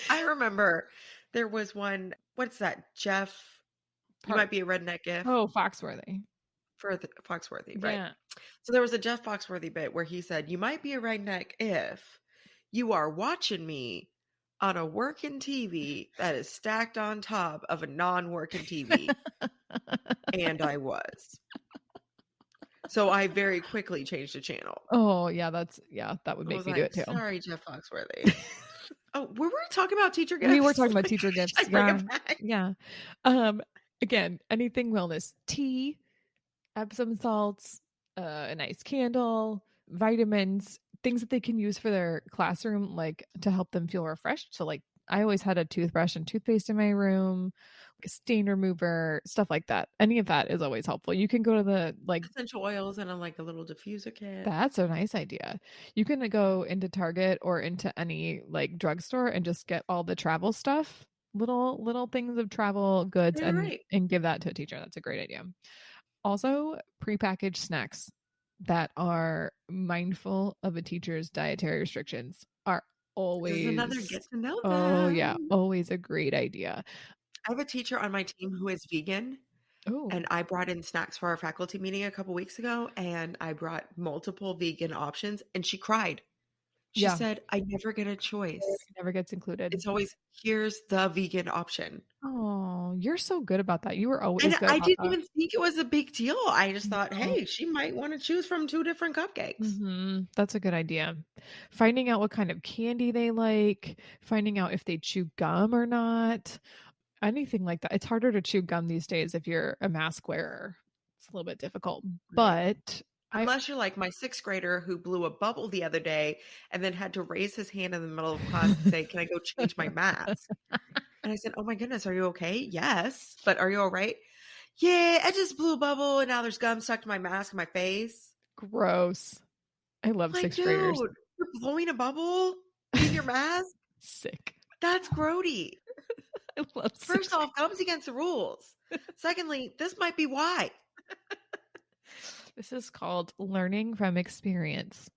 I remember there was one, what's that? Jeff, you Part might be a redneck if oh, Foxworthy. for the Foxworthy, right? Yeah. So there was a Jeff Foxworthy bit where he said, you might be a redneck if you are watching me on a working TV that is stacked on top of a non-working TV. And I was. So I very quickly changed the channel. Oh, yeah, that would I make was me do like, it too. sorry, Jeff Foxworthy. Oh, were we talking about teacher We were gifts? talking about Like, teacher should gifts. I bring Yeah. it back? Yeah. Um Again, anything wellness. Tea, Epsom salts, a nice candle, vitamins, things that they can use for their classroom, like to help them feel refreshed. So, like, I always had a toothbrush and toothpaste in my room, like a stain remover, stuff like that. Any of that is always helpful. You can go to the like Essential oils and like a little diffuser kit. that's a nice idea. You can go into Target or into any like drugstore and just get all the travel stuff, little things of travel goods, You're and right. give that to a teacher. That's a great idea. Also, prepackaged snacks that are mindful of a teacher's dietary restrictions are This is another always, get to know oh yeah, them. always a great idea. I have a teacher on my team who is vegan, Oh, and I brought in snacks for our faculty meeting a couple weeks ago, and I brought multiple vegan options, and she cried. She yeah, said, I never get a choice. never gets included. It's always, here's the vegan option. Oh, you're so good about that. You were And always good I about didn't that. even think it was a big deal. I just thought, No. hey, she might want to choose from two different cupcakes. That's a good idea. Finding out what kind of candy they like, finding out if they chew gum or not, anything like that. It's harder to chew gum these days if you're a mask wearer. It's a little bit difficult. Right. But I Unless you're like my sixth grader who blew a bubble the other day and then had to raise his hand in the middle of class and say, can I go change my mask? And I said, oh my goodness, are you okay? Yes. But are you all right? Yeah, I just blew a bubble and now there's gum stuck to my mask and my face. gross. I love Like, 6th graders. dude, you're blowing a bubble in your mask? Sick. That's grody. I love First 6th off, gum's against the rules. Secondly, this might be why. This is called learning from experience.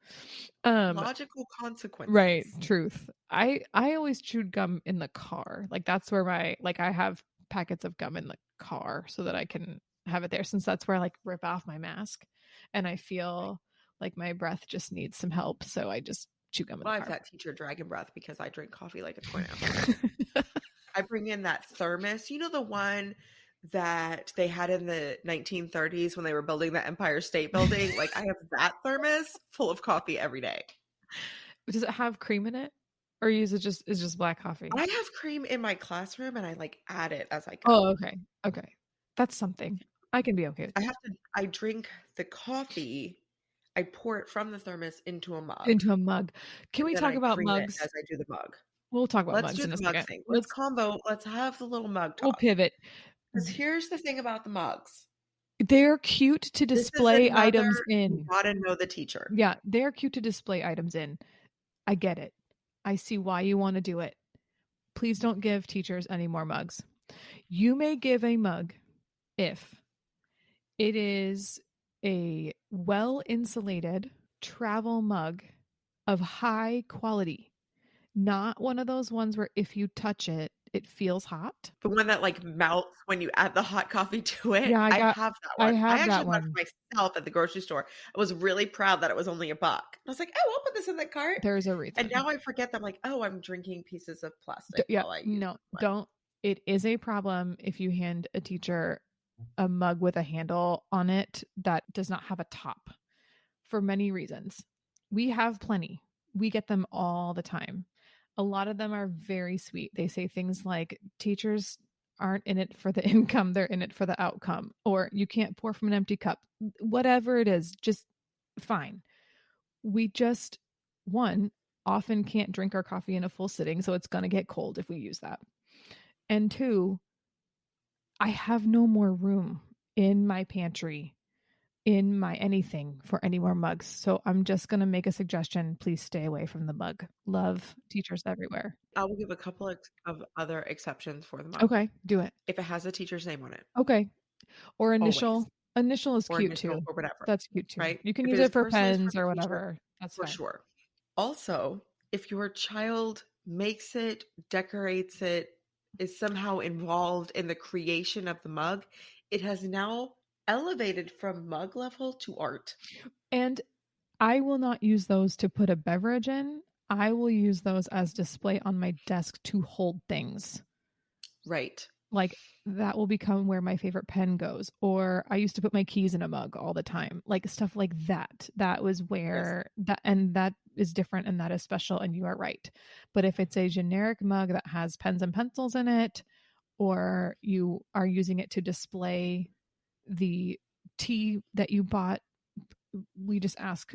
Logical Right, consequences. truth. I always chewed gum in the car. Like that's where my like I have packets of gum in the car so that I can have it there since that's where I like rip off my mask and I feel like my breath just needs some help, so I just chew gum in Well, the I have car. that teacher dragon breath because I drink coffee like it's going out the window. I bring in that thermos. You know the one that they had in the 1930s when they were building the Empire State Building? Like I have that thermos full of coffee every day. Does it have cream in it? Or is just black coffee? I have cream in my classroom and I like add it as I Oh, go. okay. Okay. That's something. I can be okay with that. I drink the coffee, I pour it from the thermos into a mug, Into a mug. Can and we then talk I about cream it mugs? as I do the mug. We'll talk about Let's mugs do in a the mug second. thing. Let's have the little mug We'll talk. pivot. Because here's the thing about the mugs. They're cute to This is display another, items you in. gotta know the teacher. Yeah, they're cute to display items in. I get it. I see why you want to do it. Please don't give teachers any more mugs. You may give a mug if it is a well insulated travel mug of high quality, not one of those ones where if you touch it, it feels hot. The one that, like, melts when you add the hot coffee to it? Yeah, I I have actually that bought one. it for myself at the grocery store. I was really proud that it was only a buck. I was like, "Oh, I'll put this in the cart." There's a And reason. now I forget that I'm like, "Oh, I'm drinking pieces of plastic Yeah, while I use no, this one." don't. It is a problem if you hand a teacher a mug with a handle on it that does not have a top for many reasons. We have plenty. We get them all the time. A lot of them are very sweet. They say things like teachers aren't in it for the income, they're in it for the outcome, or you can't pour from an empty cup. Whatever it is, just fine. We just, one, often can't drink our coffee in a full sitting, so it's going to get cold if we use that. And two, I have no more room in my pantry, in my anything for any more mugs. So I'm just going to make a suggestion. Please stay away from the mug. Love teachers everywhere. I will give a couple of other exceptions for the mug. Okay, do it. If it has a teacher's name on it, Okay. Or always, initial. Initial is or cute initial too. or whatever, That's cute too. right? You can If use it is it for personalized for pens the or teacher, whatever. That's for fine. sure. Also, if your child makes it, decorates it, is somehow involved in the creation of the mug, it has now elevated from mug level to art. And I will not use those to put a beverage in. I will use those as display on my desk to hold things. Right. Like that will become where my favorite pen goes. Or I used to put my keys in a mug all the time. Like stuff like that. That was Yes. where that, and that is different and that is special and you are right. But if it's a generic mug that has pens and pencils in it, or you are using it to display the tea that you bought, we just ask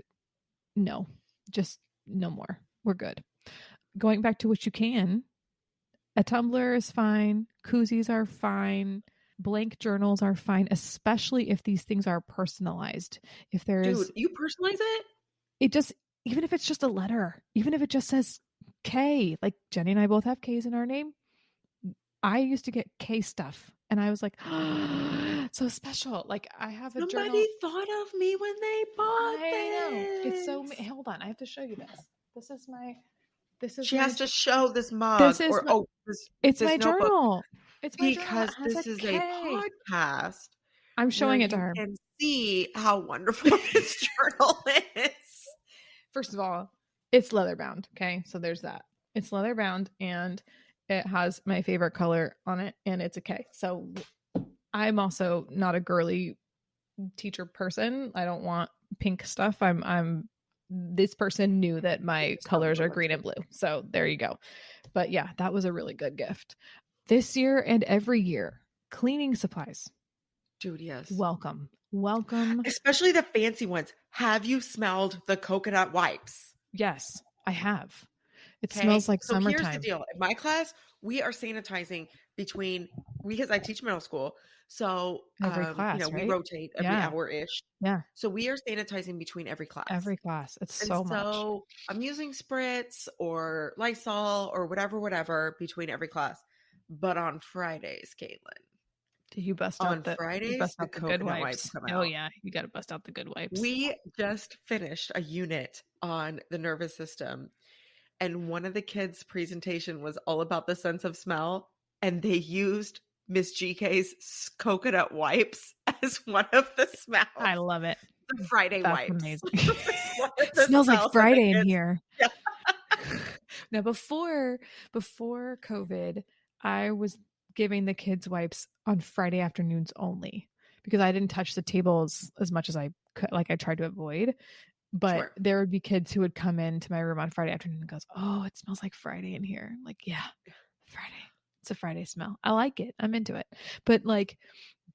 no, just no more. We're good. Going back to what you can, a tumbler is fine, koozies are fine, blank journals are fine, especially if these things are personalized. If there's, Dude, you personalize it? it just, even if it's just a letter, even if it just says K, like Jenny and I both have K's in our name. I used to get K stuff and I was like, so special. Like I have a Somebody journal. thought of me when they bought I know. It's so, this. hold on. I have to show you this. This is my, this is She my, has to show this this mug is or my, it's this my notebook journal. It's my journal that because has a this is a K. podcast I'm where showing it to you her. can see how wonderful this journal is. First of all, it's leather bound. Okay. So there's that. It's leather bound and it has my favorite color on it and it's a K. So I'm also not a girly teacher person. I don't want pink stuff. I'm this person knew that my Just tell me colors what are looks green and good. blue. So there you go. But yeah, that was a really good gift. This year and every year, cleaning supplies. Dude, yes. Welcome. Welcome. Especially the fancy ones. Have you smelled the coconut wipes? Yes, I have. It smells Okay. like So here's the summertime. deal. In my class, we are sanitizing between because I teach middle school. So Every class, we right? rotate every Yeah. hour-ish. Yeah. So we are sanitizing between every class. Every class. It's And so much. so I'm using spritz or Lysol or whatever between every class. But on Fridays, Caitlin, Do on you Fridays, bust the out the good coconut wipes wipes? come Oh out. yeah, you got to bust out the good wipes. We just finished a unit on the nervous system, and one of the kids' presentation was all about the sense of smell, and they used Miss GK's coconut wipes as one of the smells. I love it. The Friday That's wipes amazing. was one of It the smells like smells that the Friday in kids. here. Yeah. Now before COVID, I was giving the kids wipes on Friday afternoons only because I didn't touch the tables as much as I could, like I tried to avoid. But Sure. there would be kids who would come into my room on Friday afternoon and goes, "Oh, it smells like Friday in here." I'm like, yeah, Friday. It's a Friday smell. I like it. I'm into it. But like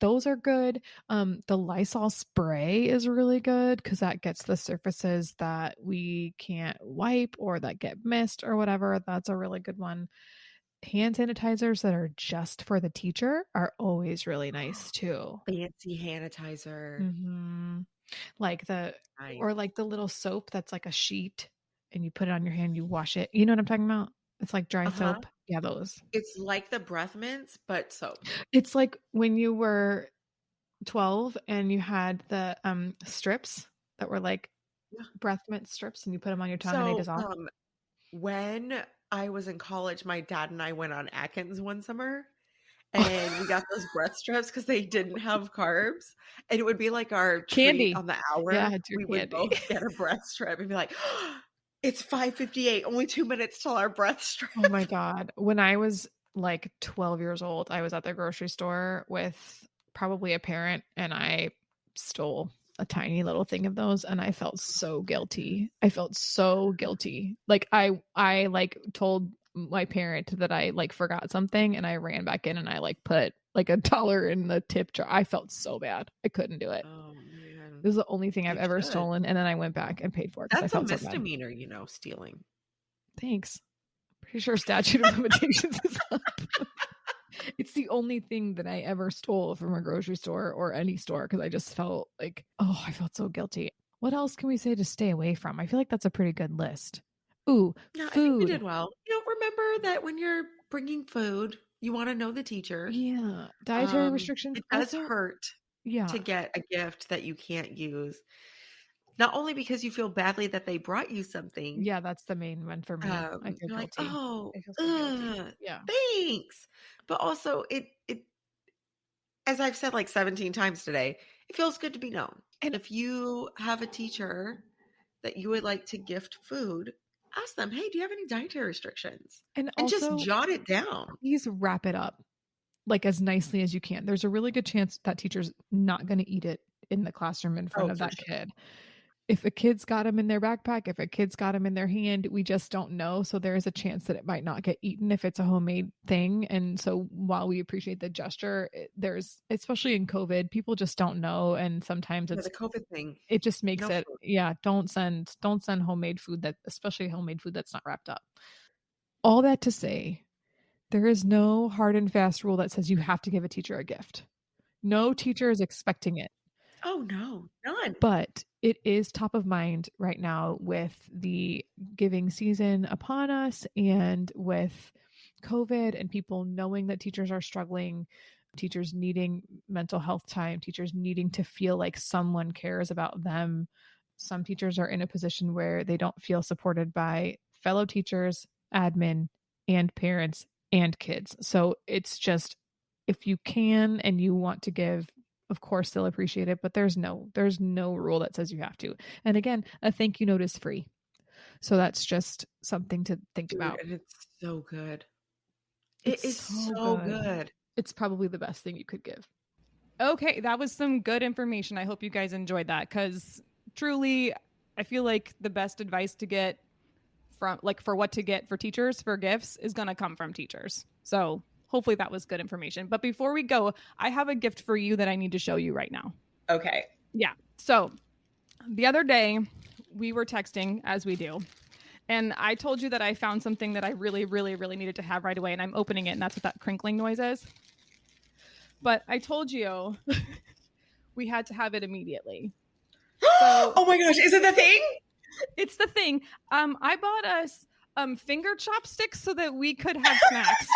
those are good. The Lysol spray is really good because that gets the surfaces that we can't wipe or that get missed or whatever. That's a really good one. Hand sanitizers that are just for the teacher are always really nice too. Fancy sanitizer. Mm-hmm. Like Nice. or like the little soap that's like a sheet and you put it on your hand, you wash it. You know what I'm talking about? It's like dry Uh-huh. soap. Yeah, those. It's like the breath mints, but soap. It's like when you were 12 and you had the strips that were like Yeah. breath mint strips and you put them on your tongue and they So, dissolve. when I was in college, my dad and I went on Atkins one summer and we got those breath strips because they didn't have carbs. And it would be like our treat Candy. on the Yeah, hour. it's your We would candy. both get a breath strip and be like, it's 5:58, only 2 minutes till our breath strip. Oh my God. When I was like 12 years old, I was at the grocery store with probably a parent and I stole a tiny little thing of those and I felt so guilty. I felt so guilty. Like I like told my parent that I like forgot something and I ran back in and I like put like $1 in the tip jar. I felt so bad. I couldn't do it. Oh, man. This is the only thing I've You ever should. stolen and then I went back and paid for it because I That's a felt so bad. misdemeanor, stealing. Thanks. Pretty sure statute of limitations is up. It's the only thing that I ever stole from a grocery store or any store because I just felt like, oh, I felt so guilty. What else can we say to stay away from? I feel like that's a pretty good list. Ooh, Yeah, I think we food. did well. Remember that when you're bringing food, you want to know the teacher. Yeah. Dietary restrictions. It does Also, hurt yeah. to get a gift that you can't use. Not only because you feel badly that they brought you something, Yeah, that's the main one for me. I feel you're like, guilty. "Oh, I feel so guilty. Yeah. thanks." But also it as I've said like 17 times today, it feels good to be known. And If you have a teacher that you would like to gift food, ask them, "Hey, do you have any dietary restrictions?" And just also, jot it down. please wrap it up like as nicely as you can. There's a really good chance that teacher's not going to eat it in the classroom in front Oh, of for that sure. kid. If a kid's got them in their backpack, if a kid's got them in their hand, we just don't know. So there is a chance that it might not get eaten if it's a homemade thing. And so while we appreciate the gesture, there's, especially in COVID, people just don't know. And sometimes Yeah, the COVID thing, it just makes no it, food. yeah, don't send homemade food that, especially homemade food that's not wrapped up. All that to say, there is no hard and fast rule that says you have to give a teacher a gift. No teacher is expecting it. Oh, no, none. But it is top of mind right now with the giving season upon us and with COVID and people knowing that teachers are struggling, teachers needing mental health time, teachers needing to feel like someone cares about them. Some teachers are in a position where they don't feel supported by fellow teachers, admin, and parents and kids. So it's just, if you can and you want to give, of course they'll appreciate it, but there's no rule that says you have to. And again, a thank you note is free. So that's just something to think Dude, about. and it's so good. It It's is so so good. good. It's probably the best thing you could give. Okay, that was some good information. I hope you guys enjoyed that because truly, I feel like the best advice to get from, like, for what to get for teachers for gifts is going to come from teachers. So hopefully that was good information. But before we go, I have a gift for you that I need to show you right now. Okay. Yeah. So the other day we were texting as we do. And I told you that I found something that I really, really, really needed to have right away. And I'm opening it, and that's what that crinkling noise is. But I told you we had to have it immediately. So Oh my gosh, is it the thing? it's the thing. I bought us finger chopsticks so that we could have snacks.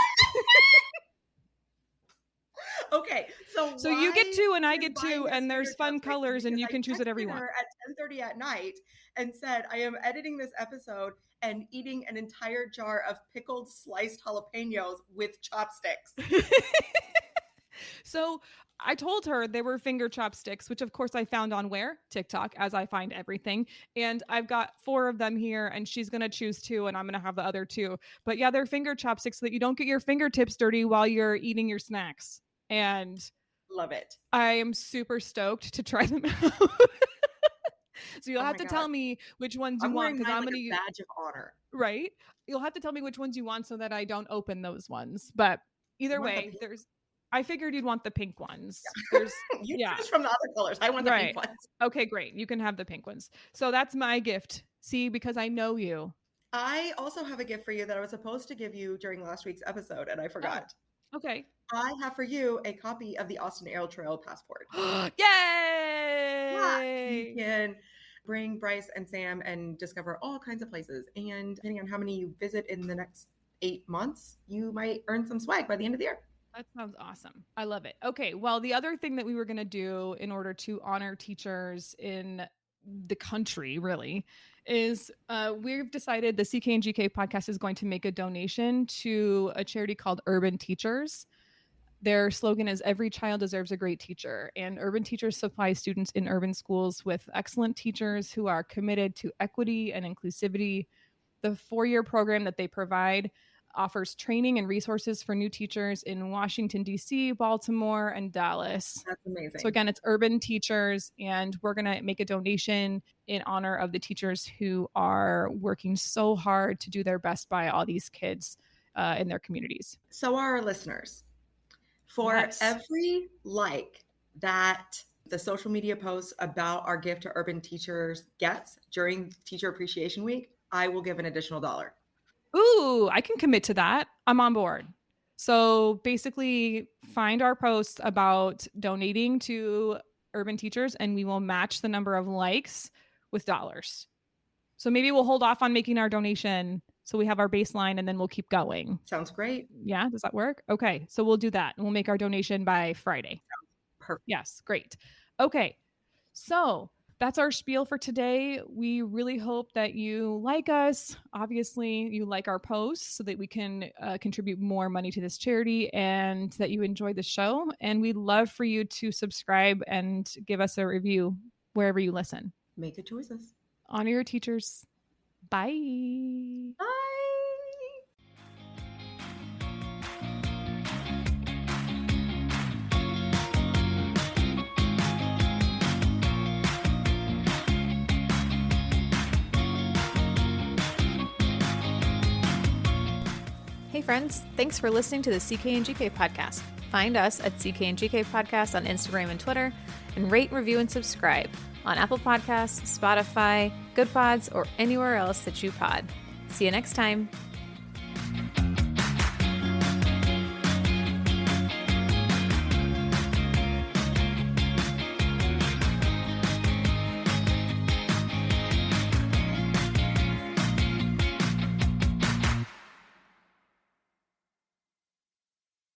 Okay, so So you get why two and I you're get buying two, us and finger there's fun chopsticks is colors, and because you I can choose whatever you texted want. her at 10:30 at night and said, I am editing this episode and eating an entire jar of pickled sliced jalapenos with chopsticks. So I told her they were finger chopsticks, which of course I found on where? TikTok, as I find everything. And I've got 4 of them here, and she's going to choose 2, and I'm going to have the other 2. But yeah, they're finger chopsticks so that you don't get your fingertips dirty while you're eating your snacks. And Love it. I am super stoked to try them out. So you'll Oh have my to God. tell me which ones you I'm want wearing because mine I'm like going a to, badge of honor. right? You'll have to tell me which ones you want so that I don't open those ones. But You either want the way, pink? I figured you'd want the pink ones. There's, You yeah, choose from the other colors. I want the pink right. ones. Okay, great. You can have the pink ones. So that's my gift. See, because I know you. I also have a gift for you that I was supposed to give you during last week's episode and I Oh, forgot. okay. I have for you a copy of the Austin Aero Trail passport. Yeah, you Yay! can bring Bryce and Sam and discover all kinds of places. And depending on how many you visit in the next 8 months, you might earn some swag by the end of the year. That sounds awesome. I love it. Okay. Well, the other thing that we were going to do in order to honor teachers in the country, really, is we've decided the CK and GK podcast is going to make a donation to a charity called Urban Teachers. Their slogan is "Every child deserves a great teacher." And Urban Teachers supply students in urban schools with excellent teachers who are committed to equity and inclusivity. The 4-year program that they provide offers training and resources for new teachers in Washington, D.C., Baltimore, and Dallas. That's So, amazing. again, it's Urban Teachers, and we're going to make a donation in honor of the teachers who are working so hard to do their best by all these kids in their communities. So are our listeners. For Yes. every like that the social media posts about our gift to urban teachers gets during Teacher Appreciation Week, I will give an additional $1. Ooh, I can commit to that. I'm on board. So basically, find our posts about donating to urban teachers, and we will match the number of likes with dollars. So maybe we'll hold off on making our donation so we have our baseline and then we'll keep going. Sounds great. Yeah, does that work? Okay, so we'll do that and we'll make our donation by Friday. Perfect. Yes, great. Okay, so that's our spiel for today. We really hope that you like us. Obviously, you like our posts so that we can contribute more money to this charity and that you enjoy the show. And we'd love for you to subscribe and give us a review wherever you listen. Make good choices. Honor your teachers. Bye. Bye. Hey friends, thanks for listening to the CK and GK podcast. Find us at CK and GK podcast on Instagram and Twitter, and rate, review, and subscribe on Apple Podcasts, Spotify, Good Pods, or anywhere else that you pod. See you next time.